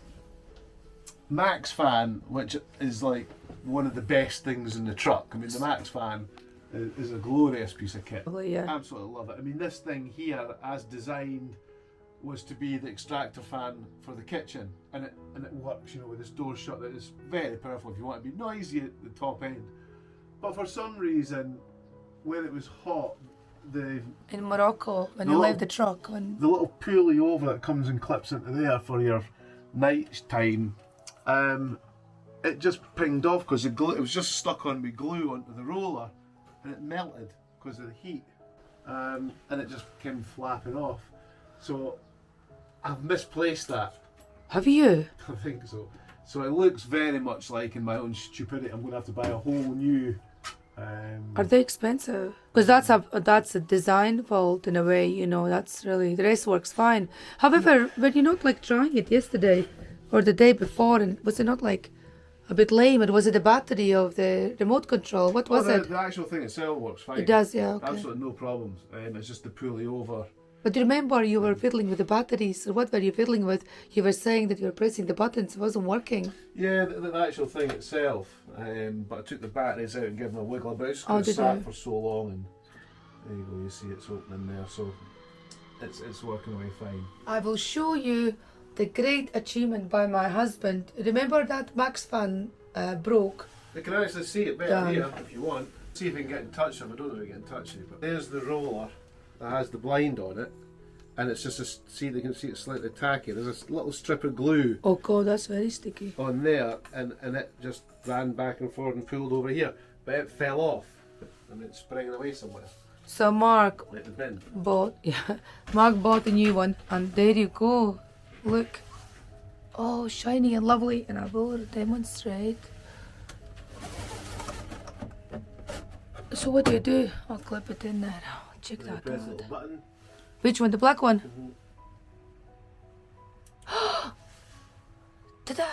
maxfan, which is like one of the best things in the truck. I mean, the maxfan is a glorious piece of kit. Oh, yeah. Absolutely love it. I mean, this thing here, as designed, was to be the extractor fan for the kitchen, and it works, you know, with this door shut. That is very powerful if you want to be noisy at the top end. But for some reason, when it was hot, In Morocco, when you leave the truck, when the little pulley over that comes and clips into there for your night time, it just pinged off because it was just stuck on with glue onto the roller, and it melted because of the heat, and it just came flapping off. So I've misplaced that. have you? I think so. So it looks very much like, in my own stupidity, I'm going to have to buy a whole new. Are they expensive? Because that's a design fault in a way, you know. That's really, the rest works fine. However, were you not like trying it yesterday or the day before, and was it not like a bit lame? And was it the battery of the remote control? What was it? The actual thing itself works fine. It does, yeah. Okay. Absolutely no problems. It's just the pulley over. But do you remember you were fiddling with the batteries? Or what were you fiddling with? You were saying that you were pressing the buttons, it wasn't working. Yeah, the actual thing itself. But I took the batteries out and gave them a wiggle about. It's did sat you? for so long, and there you go. You see it's opening there, so it's working away fine. I will show you the great achievement by my husband. Remember that maxfan broke? You can actually see it better Done. here if you want. See if we can get in touch with it. I don't know if we can get in touch with it, but there's the roller that has the blind on it, and it's just they can see it's slightly tacky. There's a little strip of glue Oh god, that's very sticky. on there, and it just ran back and forth and pulled over here, but it fell off and it's springing away somewhere. So Mark Like the bin. Mark bought a new one, and there you go. Look. Oh, shiny and lovely, and I will demonstrate. So what do? I'll clip it in there. Check And you that press the out. little button. Which one? The black one? Ta-da!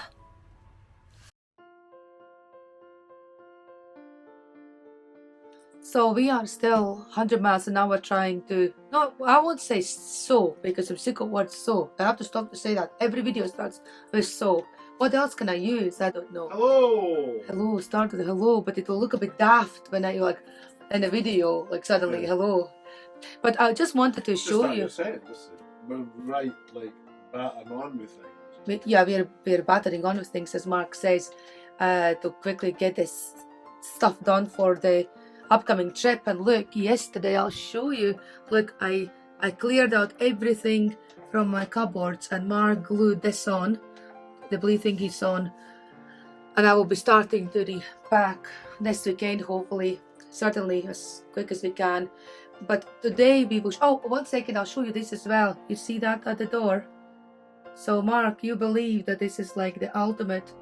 So we are still 100 miles an hour trying to, no, I won't say so, because I'm sick of word so. I have to stop to say that. Every video starts with so. What else can I use? I don't know. Hello! Hello, start with hello, but it will look a bit daft when I like in a video, like suddenly hello. But I just wanted to show you. We're right, like, battering on with things. Yeah, we're battering on with things, as Mark says, to quickly get this stuff done for the upcoming trip. And look, yesterday I'll show you. Look, I cleared out everything from my cupboards, and Mark glued this on, the blue thingies on, and I will be starting to repack this weekend, hopefully, certainly as quick as we can. But today we will. Oh, 1 second, I'll show you this as well. You see that at the door? So Mark, you believe that this is like the ultimate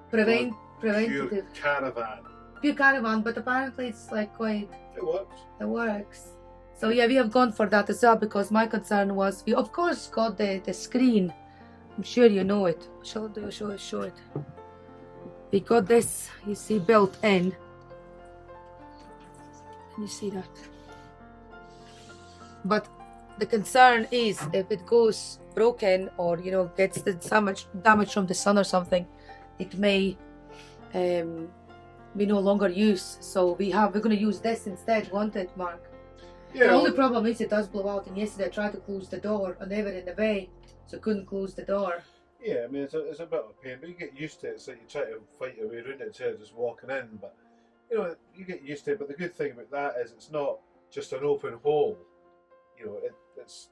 preventative Pure caravan. pure caravan, but apparently it's like quite, It works. it works. So yeah, we have gone for that as well, because my concern was, we of course got the screen. I'm sure you know it. Show it. We got this, you see, built in. Can you see that? But the concern is, if it goes broken, or you know, gets the damage from the sun or something, it may be no longer use. So we're going to use this instead, won't it, Mark? Yeah. The only problem is it does blow out, and yesterday I tried to close the door and they were in the way, so I couldn't close the door. Yeah, I mean, it's a bit of a pain, but you get used to it. It's like you try to fight your way around it instead of just walking in. But you know, you get used to it. But the good thing about that is it's not just an open hole. You know, it's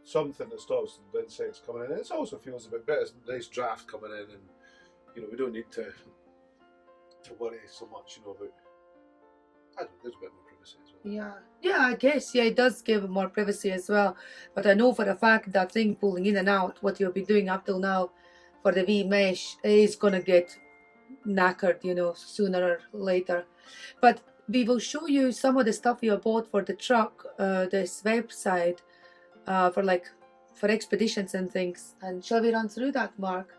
something that stops the insects coming in. It also feels a bit better. It's a nice draft coming in, and you know, we don't need to worry so much, you know, about. I don't know, there's a bit more privacy as well. Yeah, I guess, yeah, it does give more privacy as well. But I know for a fact that thing pulling in and out, what you've been doing up till now for the V mesh, is gonna get knackered, you know, sooner or later. But we will show you some of the stuff we bought for the truck, this website, for expeditions and things. And shall we run through that, Mark?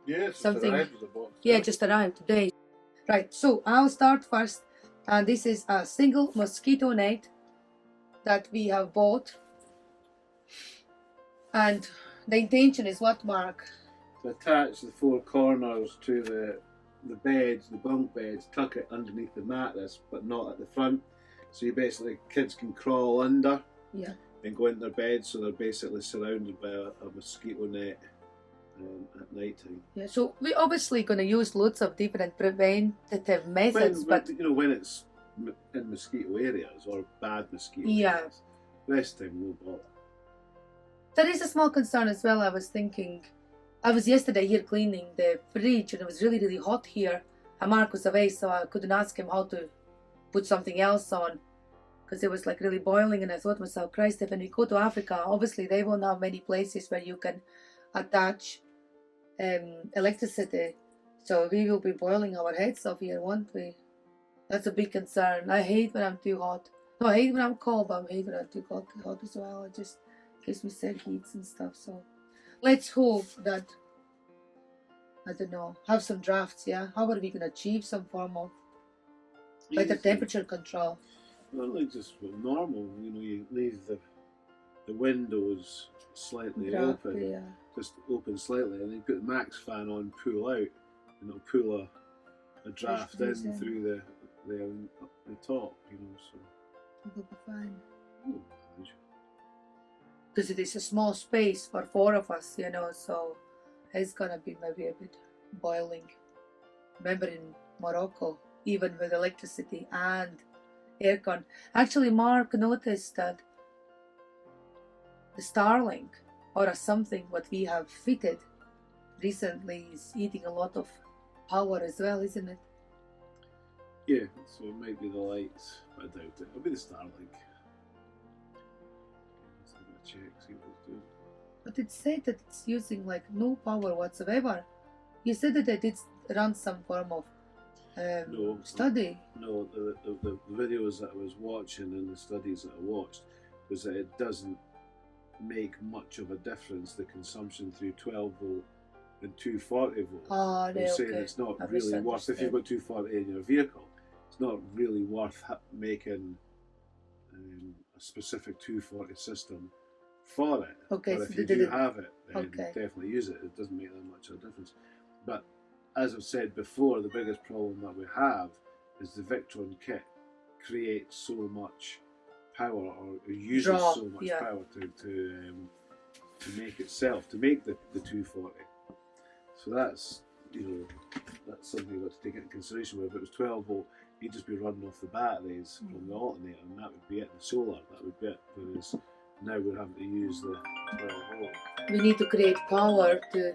Yes, Something. arrived with a box. Yeah, just arrived today. Right, so I'll start first. And this is a single mosquito net that we have bought. And the intention is what, Mark? To attach the four corners to the beds, the bunk beds, tuck it underneath the mattress, but not at the front. So you basically, kids can crawl under, Yeah, and go into their bed, so they're basically surrounded by a mosquito net at night time. yeah. So we're obviously going to use lots of different preventative methods, but you know, when it's in mosquito areas or bad mosquito Yeah. areas, rest time no bother. there is a small concern as well. I was thinking, I was yesterday here cleaning the fridge and it was really, really hot here. And Mark was away, so I couldn't ask him how to put something else on because it was like really boiling. And I thought to myself, Christ, if when we go to Africa, obviously they won't have many places where you can attach electricity. So we will be boiling our heads off here, won't we? That's a big concern. I hate when I'm too hot. No, I hate when I'm cold, but I hate when I'm too hot as well. It just gives me sad heats and stuff. So let's hope that, I don't know, have some drafts, yeah? How are we going to achieve some form of better temperature control? Well, like just normal, you know, you leave the windows slightly open, Yeah. just open slightly, and then put the max fan on, pull out, and it'll pull a draft in through the top, you know, so It'll be fine. oh, Because it is a small space for four of us, you know, so it's gonna be maybe a bit boiling. Remember in Morocco, even with electricity and aircon. Actually, Mark noticed that the Starlink or something what we have fitted recently is eating a lot of power as well, isn't it? yeah, so it might be the lights, but I doubt it. It'll be the Starlink. Let's have a check, see what it's doing. But it said that it's using like no power whatsoever. You said that it did run some form of No. study. No, the videos that I was watching and the studies that I watched was that it doesn't make much of a difference, the consumption through 12 volt and 240 volt. Oh, They're saying it's not really worth, if you've got 240 in your vehicle, it's not really worth making a specific 240 system for it. Okay, but so if you do have it, then definitely use it. It doesn't make that much of a difference. But as I've said before, the biggest problem that we have is the Victron kit creates so much power, or uses so much power to make itself, to make the 240. So that's, you know, that's something you've got to take into consideration. Where if it was 12 volt, you'd just be running off the batteries from the alternator, and that would be it. The solar, that would be it. Whereas now we're having to use the 12 volt. We need to create power to.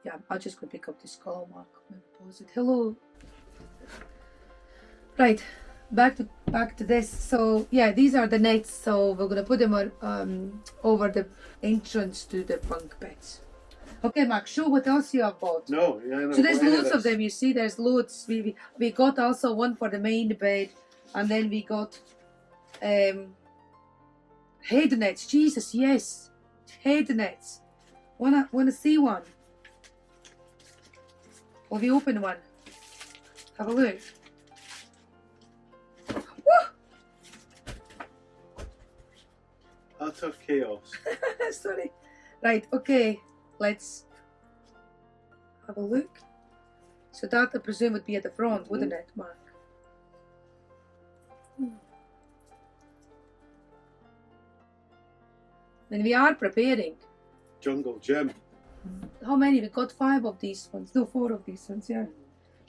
Yeah, I'm just going to pick up this call, Mark. Maybe pause it. Hello. Right, back to this. So yeah, these are the nets. So we're going to put them on, over the entrance to the bunk beds. Okay, Mark, show what else you have bought. No, yeah. So there's loads of them. You see, there's loads. We got also one for the main bed, and then we got head nets. Jesus, yes, head nets. Wanna see one? Will we open one? Have a look. Utter chaos. Sorry. Right, okay. Let's have a look. So that I presume would be at the front, wouldn't it, Mark? And we are preparing. Jungle gym. How many? We got 5 of these ones. No, 4 of these ones, yeah.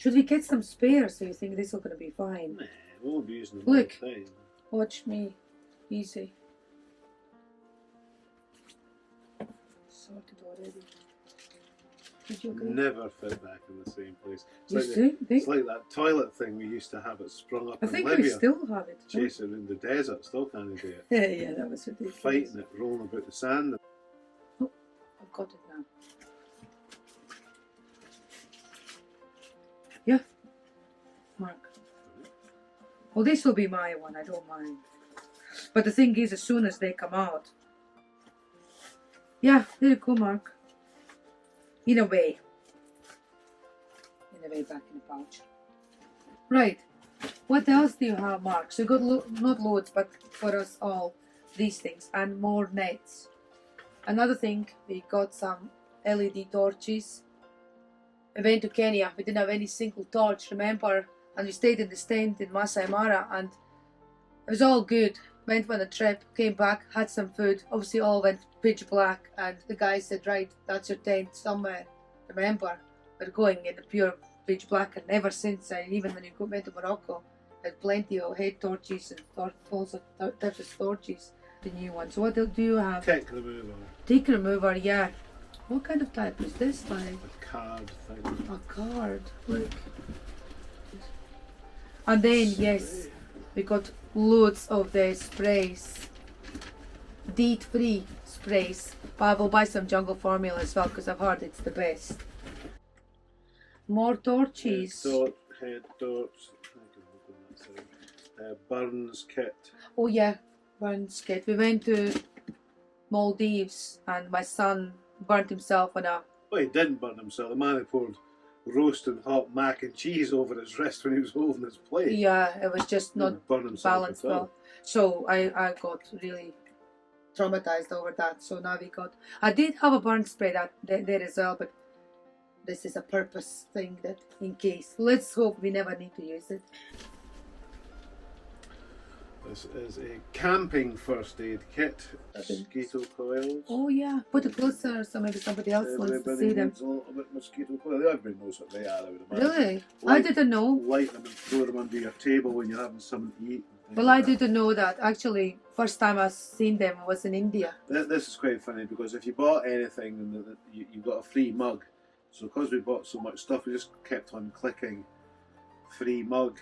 Should we get some spares? So you think this is going to be fine? Nah, we won't be using them all Look. the time. Watch me. Easy. Sorted already. Did you agree? Never fit back in the same place. It's You like, think? it's like that toilet thing we used to have. It sprung up I in think we Libya. still have it. no? Chasing in the desert, still can't do it. Yeah, that was ridiculous. Fighting it, rolling about the sand. Oh, I've got it now. Yeah. Mark. Well, this will be my one. I don't mind. But the thing is, as soon as they come out. Yeah, there you go, Mark. In a way. In a way, back in the pouch. Right. What else do you have, Mark? So you got not loads, but for us all, these things and more nets. Another thing, we got some LED torches. We went to Kenya. We didn't have any single torch, remember? And we stayed in the tent in Masai Mara, and it was all good. Went on a trip, came back, had some food. Obviously, all went pitch black, and the guy said, "Right, that's your tent somewhere. Remember, we're going in the pure pitch black." And ever since, even when you went to Morocco, had plenty of head torches and also types of torches. The new one. So what do you have? Tick remover. Tick remover, yeah. What kind of type is this like? A card thing. A card, look. And then, yes, we got loads of the sprays. DEET-free sprays. But I will buy some jungle formula as well because I've heard it's the best. More torches. Head torch. Burns kit. Oh yeah, burns kit. We went to Maldives and my son burnt himself on a... Well, he didn't burn himself. The man had poured roasting hot mac and cheese over his wrist when he was holding his plate. Yeah, it was just not burn himself balanced well. So I got really traumatized over that. So now we got... I did have a burn spray that there as well, but this is a purpose thing that in case. Let's hope we never need to use it. This is a camping first aid kit. Mosquito coils. Oh yeah, put it closer so maybe somebody else wants to see them. Needs a little bit mosquito coil. Everybody knows what they are, I would imagine. Really? I didn't know. Light them and throw them under your table when you're having something to eat. Well, I didn't know that. Actually, first time I seen them was in India. This is quite funny because if you bought anything and you got a free mug, so because we bought so much stuff, we just kept on clicking free mug.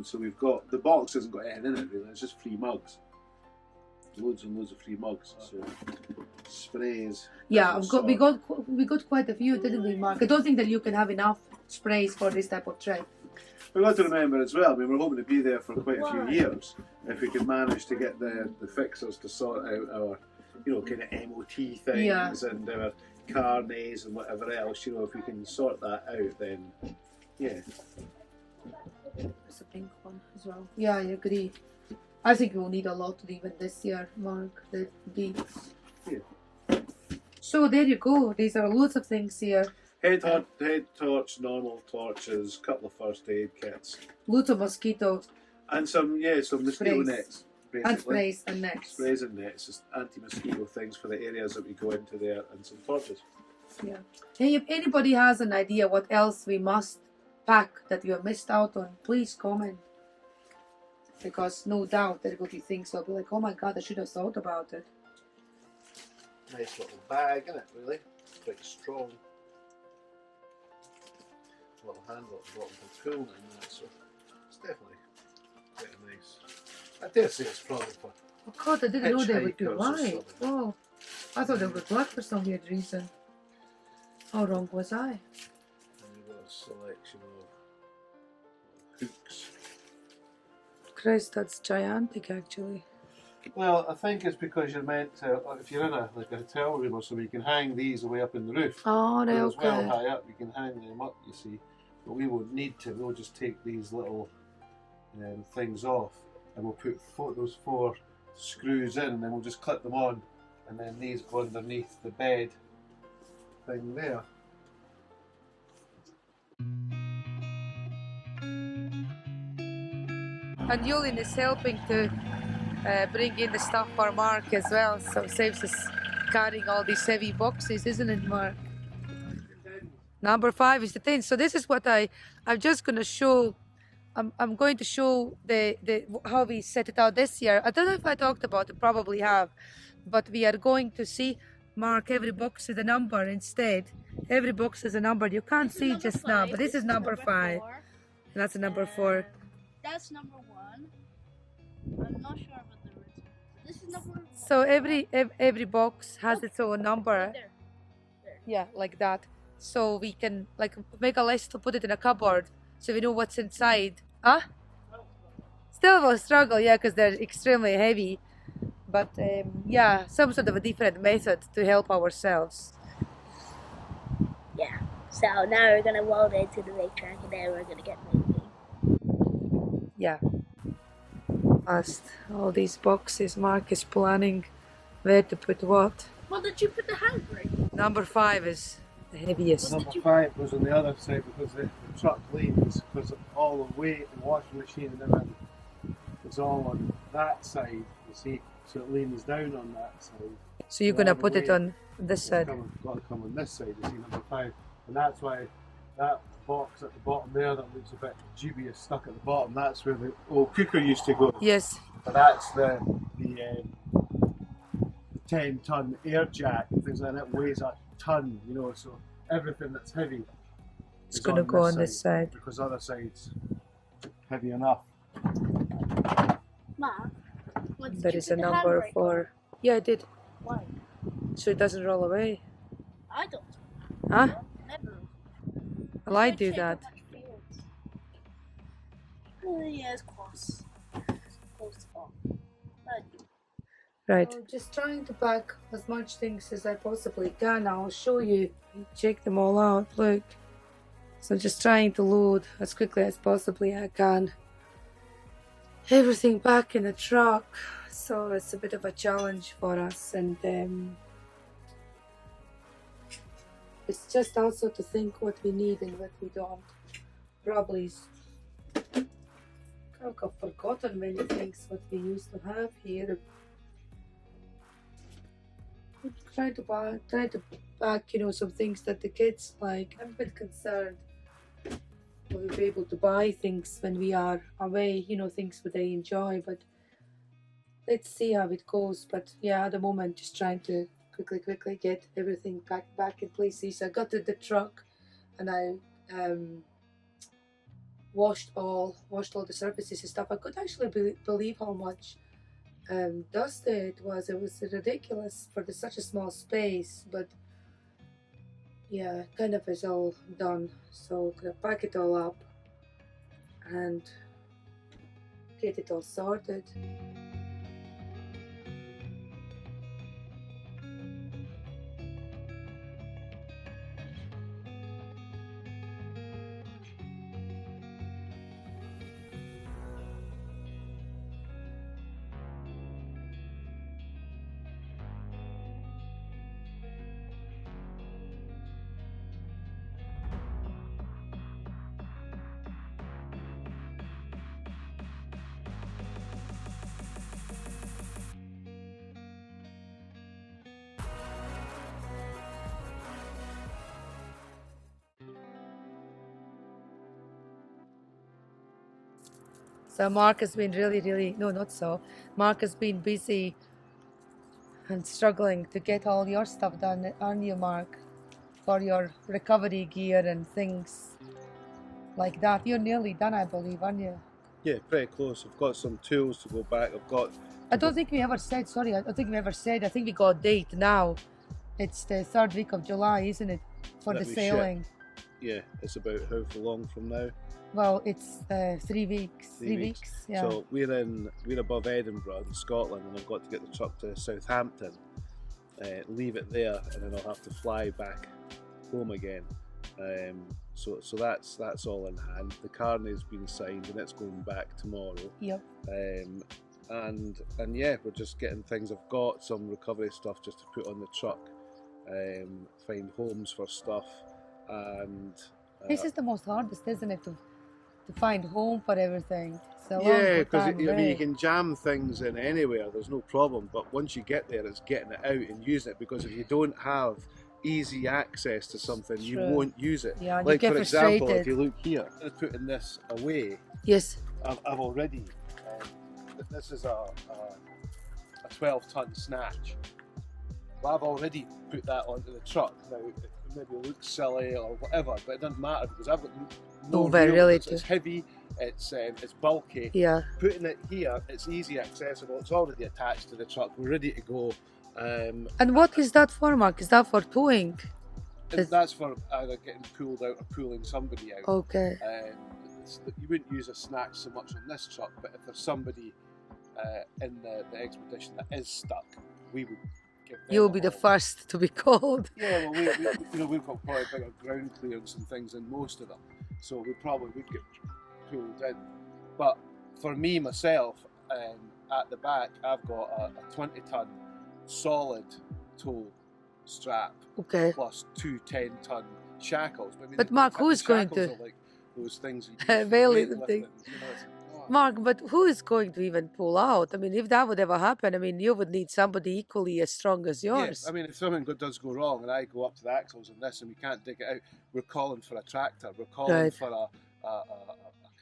So we've got, the box hasn't got anything in it really, it's just free mugs. Loads and loads of free mugs. So sprays. Yeah, we got quite a few, didn't we, Mark? I don't think that you can have enough sprays for this type of trip. We've got to remember as well, I mean, we're hoping to be there for quite a few years. If we can manage to get the fixers to sort out our, kind of MOT things and our carnets and whatever else, if we can sort that out, then yeah. There's a pink one as well. Yeah, I agree. I think we'll need a lot even this year, Mark, the beats. Yeah. So there you go. These are loads of things here. Head torch, normal torches, couple of first aid kits. Loads of mosquito. And some mosquito sprays. nets. Basically. And sprays and nets. Sprays and nets, just anti-mosquito things for the areas that we go into there, and some torches. Yeah. Hey, if anybody has an idea what else we must pack that we have missed out on, please comment. Because no doubt there will be things I'll be like, oh my god, I should have thought about it. Nice little bag, isn't it, really? Quite strong. Little handle at the bottom for pulling in that, so it's definitely quite nice. I dare say it's probably for... Oh god, I didn't know they would be hitchhikers or wide. something. Oh, I thought they were black for some weird reason. How wrong was I? And you've got a selection of hooks. Christ, that's gigantic actually. Well, I think it's because you're meant to, if you're in a hotel room or something, you can hang these away up in the roof. Oh, They're okay. well high up, you can hang them up, you see. But we won't need to, we'll just take these little things off and we'll put those 4 screws in and then we'll just clip them on and then these go underneath the bed thing there. And Yulin is helping to bring in the stuff for Mark as well, so saves us carrying all these heavy boxes, isn't it, Mark? Number 5 is the thing. So this is what I'm just gonna show. I'm going to show the how we set it out this year. I don't know if I talked about it, probably have, but we are going to see mark every box with a number instead. Every box is a number. You can't see just now, but this is number 5. And that's a number 4. That's number 1. I'm not sure about the rest. This is number 1. So every box has its own number. There. Yeah, like that. So we can like make a list to put it in a cupboard, so we know what's inside. Huh? Still will struggle, yeah, because they're extremely heavy. But yeah, some sort of a different method to help ourselves. Yeah. So now we're gonna weld it to the big truck, and then we're gonna get moving. Yeah. Past all these boxes, Mark is planning where to put what. Well, did you put the handbrake? Number 5 is the heaviest. Number 5 was on the other side because the truck leans, because of all the weight, the washing machine and everything is all on that side, you see, so it leans down on that side. So you're gonna put it on this side. Got to come on this side, you see, number 5, and that's why that box at the bottom there that looks a bit dubious stuck at the bottom, that's where the old cooker used to go. Yes. But that's the 10-ton air jack, things like that, weighs a ton, you know, so everything that's heavy It's gonna go on this side. because the other side's heavy enough. Ma, There is a number 4. Yeah, I did. Why? So it doesn't roll away. I don't. Huh? Never. Well, I do that. Yeah, it's close. It's close off. Right. I'm just trying to pack as much things as I possibly can. I'll show you. Check them all out. Look. So just trying to load as quickly as possibly I can. Everything back in the truck. So it's a bit of a challenge for us, and it's just also to think what we need and what we don't. Probably I've forgotten many things what we used to have here. Trying to pack, you know, some things that the kids like. I'm a bit concerned we'll be able to buy things when we are away, you know, things that they enjoy, but let's see how it goes. But yeah, at the moment, just trying to quickly get everything packed back in places. So I got to the truck and I washed all the surfaces and stuff. I could actually believe how much dust it was. It was ridiculous for such a small space, but yeah, kind of is all done. So I'm gonna pack it all up and get it all sorted. So Mark has been Mark has been busy and struggling to get all your stuff done, aren't you, Mark? For your recovery gear and things like that. You're nearly done, I believe, aren't you? Yeah, pretty close. I've got some tools to go back. I don't think we ever said, I think we got a date now. It's the 3rd week of July, isn't it? For the sailing. Yeah, it's about how long from now? Well, it's 3 weeks. 3 weeks, yeah. So we're above Edinburgh in Scotland, and I've got to get the truck to Southampton, leave it there, and then I'll have to fly back home again. So that's all in hand. The carney's been signed, and it's going back tomorrow. Yep. And yeah, we're just getting things. I've got some recovery stuff just to put on the truck, find homes for stuff, and this is the most hardest, isn't it, to find home for everything? Yeah, because you can jam things in anywhere, there's no problem, but once you get there, it's getting it out and using it, because if you don't have easy access to something, you True. won't use it. Yeah, and you Like get for example, if frustrated. you look here, I'm putting this away. Yes. I've already. This is a 12-ton snatch. Well, I've already put that onto the truck. Now it maybe looks silly or whatever, but it doesn't matter because I've got no very wheel. really It's heavy. It's bulky. Yeah. Putting it here, it's easy accessible. It's already attached to the truck. We're ready to go. And what is that for, Mark? Is that for towing? And that's for either getting pulled out or pulling somebody out. Okay. You wouldn't use a snatch so much on this truck, but if there's somebody in the expedition that is stuck, we would give them You'll a be the haul. first to be called. Yeah, well, we've got probably bigger ground clearance and things in most of them, so we probably would get pulled in. But for me, myself, at the back, I've got a 20-ton solid tow strap Okay. plus two 10-ton shackles. I mean, But the Mark, who is going shackles to- are like those things you use for Weightlifting. weightlifting, you know, it's like, oh. Mark, but who is going to even pull out? I mean, if that would ever happen, I mean, you would need somebody equally as strong as yours. Yeah, I mean, if something does go wrong and I go up to the axles and this and we can't dig it out, we're calling for a tractor. We're calling Right. for a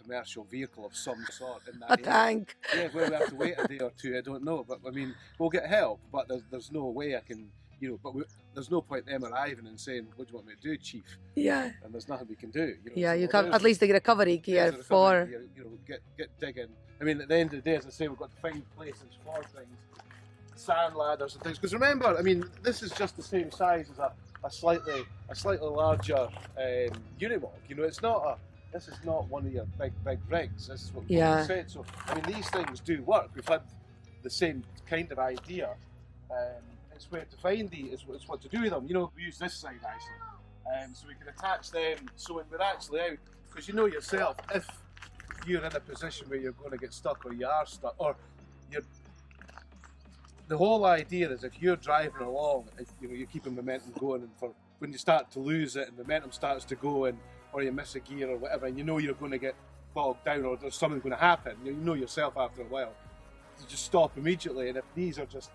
commercial vehicle of some sort in that A area. tank. Yeah, where we have to wait a day or two, I don't know. But I mean, we'll get help, but there's no way I can, you know, there's no point them arriving and saying, what do you want me to do, Chief? Yeah. And there's nothing we can do. You know, Yeah, so you well, can there's- at least the recovery gear there's for. recovery gear, you know, get digging. I mean, at the end of the day, as I say, we've got to find places for things, sand ladders and things. Because remember, I mean, this is just the same size as a slightly larger Unimog. You know, this is not one of your big rigs. This is what we Yeah. said. So I mean, these things do work. We've had the same kind of idea. It's where to find it's what to do with them. You know, we use this side actually, so we can attach them. So when we're actually out, because you know yourself, if you're in a position where you're going to get stuck, or you are stuck, or the whole idea is if you're driving along, if you know you're keeping momentum going, and for when you start to lose it and momentum starts to go, and or you miss a gear or whatever, and you know you're going to get bogged down or there's something going to happen, you know yourself after a while, you just stop immediately. And if these are just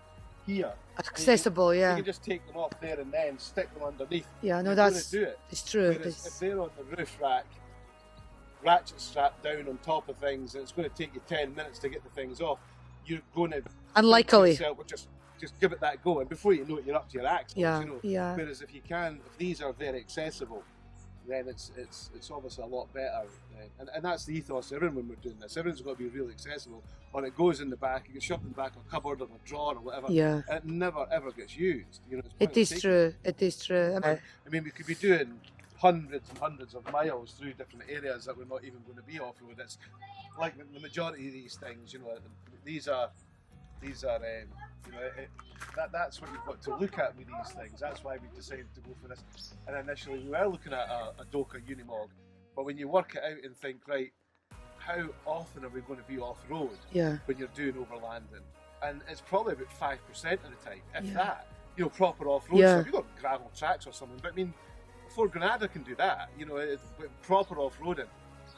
here, Accessible, you yeah. can just take them off there and then stick them underneath. Yeah, no, You're that's going to do it. it's true. Whereas if they're on the roof rack, ratchet strapped down on top of things, and it's going to take you 10 minutes to get the things off, you're going to Unlikely. yourself, well, just give it that go, and before you know it, you're up to your axles. Yeah, You know? yeah. Whereas if these are very accessible, then it's obviously a lot better. And that's the ethos of everyone when we're doing this. Everyone's got to be really accessible, or it goes in the back, it gets shoved in the back of a cupboard or a drawer or whatever. Yeah. It never ever gets used. You know, it's It pointless is taking true. It is true. I mean, we could be doing hundreds and hundreds of miles through different areas that we're not even going to be off-road. It's like the majority of these things, you know, these are you know, that's what you've got to look at with these things. That's why we decided to go for this. And initially we were looking at a Doka Unimog, but when you work it out and think, right, how often are we going to be off-road Yeah. when you're doing overlanding? And it's probably about 5% of the time, if Yeah. that. You know, proper off-road Yeah. stuff. You've got gravel tracks or something, but I mean, Fort Granada can do that. You know, but proper off-roading,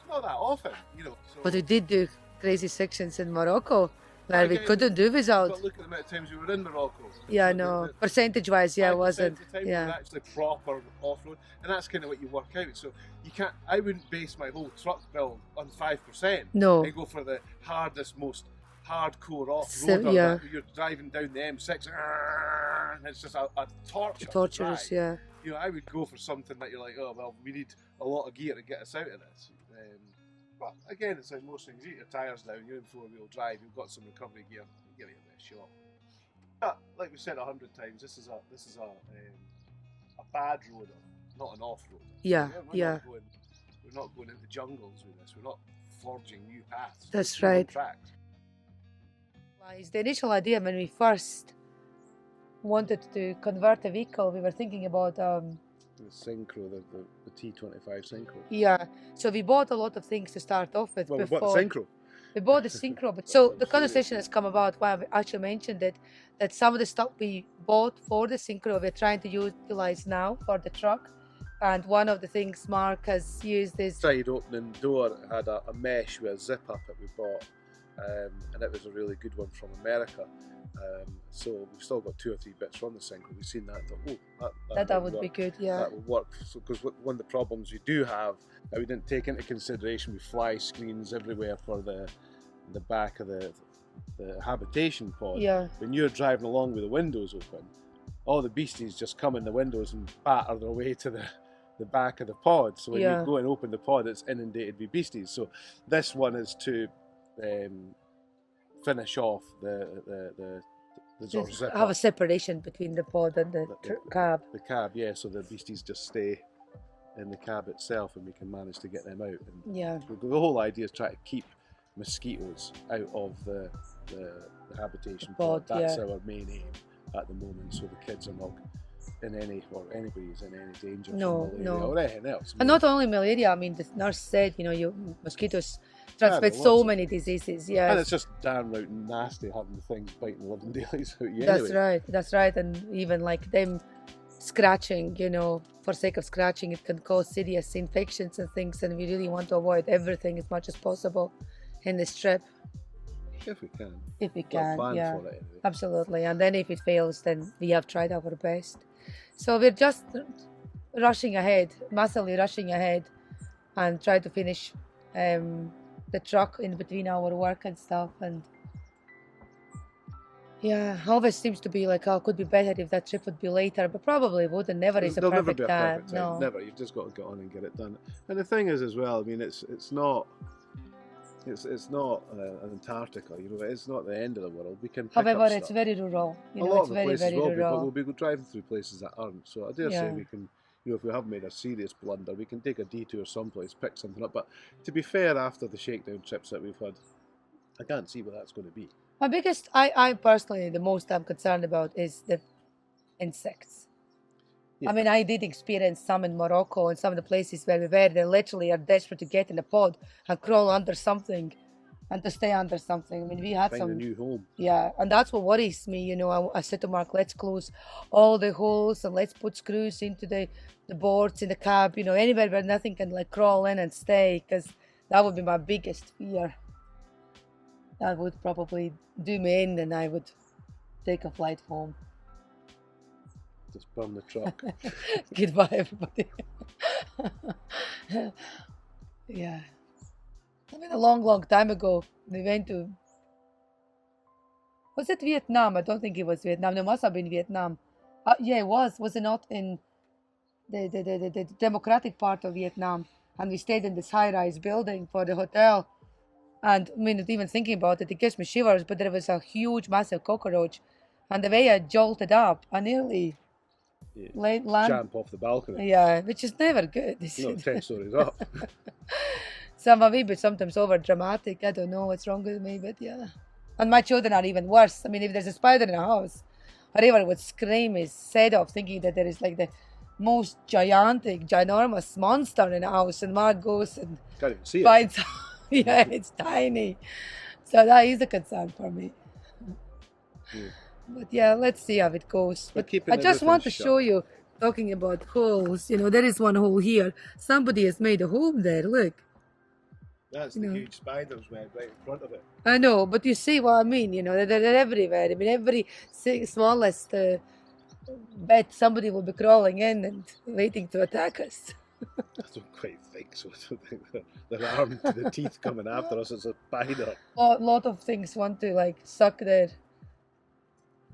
not that often. You know, so But we did do crazy sections in Morocco where we Again, couldn't do without. But look at the amount of times we were in Morocco. Yeah, So no. the Percentage-wise, yeah, it 5% wasn't. of the time we Yeah. were actually proper off-road, and that's kind of what you work out. So you can't. I wouldn't base my whole truck build on 5%. No. I go for the hardest, most hardcore So, off-roader. yeah. That you're driving down the M6, and it's just a torture. to Torturous, drive. yeah. You know, I would go for something that you're like, oh well, we need a lot of gear to get us out of this. But again, it's like most things. You get your tyres down, you're in four-wheel drive, you've got some recovery gear, you give it your best shot. But like we said 100 times, this is a bad roader, not an off-roader. Yeah, We're yeah. not going into jungles with this. We're not forging new paths. That's We're on right. tracks. It's the initial idea when we first wanted to convert a vehicle, we were thinking about, The Synchro, the T25 Synchro. yeah. So we bought a lot of things to start off with Well, we before. bought the Synchro. We bought the Synchro, but so the conversation has come about why I actually mentioned it, that some of the stuff we bought for the Synchro we're trying to utilize now for the truck. And one of the things Mark has used is, Side opening door had a mesh with a zip up that we bought. and it was a really good one from America. So we've still got 2 or 3 bits from the single. We've seen that and thought, oh, That would be good, yeah. that will work. Because one of the problems we do have that we didn't take into consideration, we fly screens everywhere for the back of the habitation pod. Yeah. When you're driving along with the windows open, all the beasties just come in the windows and batter their way to the back of the pod. So when you go and open the pod, it's inundated with beasties. So this one is to finish off the have a separation between the pod and the cab. The cab, yeah, so the beasties just stay in the cab itself and we can manage to get them out. And yeah. The whole idea is try to keep mosquitoes out of the habitation pod. That's our main aim at the moment, so the kids are not in any, or anybody is in any danger from malaria or anything else. And not only malaria, I mean, the nurse said, mosquitoes transmit so many diseases, yeah. And it's just downright nasty having the things biting the living dailies out you That's right, and even like them scratching, for sake of scratching, it can cause serious infections and things, and we really want to avoid everything as much as possible in this trip. If we can. If we can, yeah. For it anyway. Absolutely, and then if it fails, then we have tried our best. So we're just massively rushing ahead and try to finish the truck in between our work and stuff. And yeah, always seems to be like, could be better if that trip would be later, but probably wouldn't. Never is a perfect time. No. Never. You've just got to get on and get it done. And the thing is, as well, I mean, it's not Antarctica, it's not the end of the world. We can. However, it's very rural. A lot of the very, places very will rural. be, but we'll be driving through places that aren't. So I dare say we can, if we have made a serious blunder, we can take a detour someplace, pick something up. But to be fair, after the shakedown trips that we've had, I can't see what that's going to be. My biggest, I personally, the most I'm concerned about is the insects. Yeah. I mean, I did experience some in Morocco and some of the places where we were. They literally are desperate to get in a pod and crawl under something and to stay under something. I mean, we had Find a new home. Yeah, and that's what worries me. I said to Mark, let's close all the holes and let's put screws into the boards in the cab, anywhere where nothing can like crawl in and stay, because that would be my biggest fear. That would probably do me in and I would take a flight home. Just burn the truck. Goodbye, everybody. Yeah. I mean, a long time ago, we went to... Was it Vietnam? I don't think it was Vietnam. It must have been Vietnam. Yeah, it was. Was it not in the democratic part of Vietnam? And we stayed in this high-rise building for the hotel. And I mean, not even thinking about it, it gives me shivers, but there was a huge, massive cockroach. And the way I jolted up, I nearly... jump off the balcony. Yeah, which is never good. 10 stories up. So I'm a wee bit sometimes over dramatic. I don't know what's wrong with me, but yeah. And my children are even worse. I mean, if there's a spider in a house, River would scream his head off, thinking that there is like the most ginormous monster in a house, and Mark goes and can't even see finds yeah, it's tiny. So that is a concern for me. Yeah. But yeah, let's see how it goes. But I just want to show you, talking about holes, there is one hole here. Somebody has made a hole there, look. That's the huge spider's web right in front of it. I know, but you see what I mean, they're everywhere. I mean, every smallest bed, somebody will be crawling in and waiting to attack us. I don't quite think so. I don't think they're armed to the teeth coming after us as a spider. A lot of things want to suck their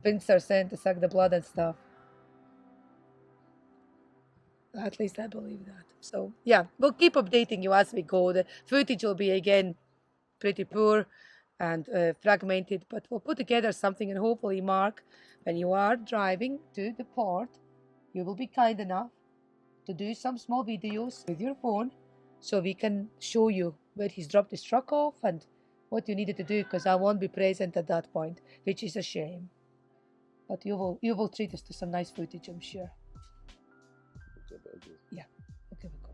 pincers in to suck the blood and stuff. At least I believe that. So yeah, we'll keep updating you as we go. The footage will be again pretty poor and fragmented, but we'll put together something, and hopefully, Mark, when you are driving to the port, you will be kind enough to do some small videos with your phone so we can show you where he's dropped his truck off and what you needed to do, because I won't be present at that point, which is a shame. But you will treat us to some nice footage, I'm sure. Yeah, okay, we'll go.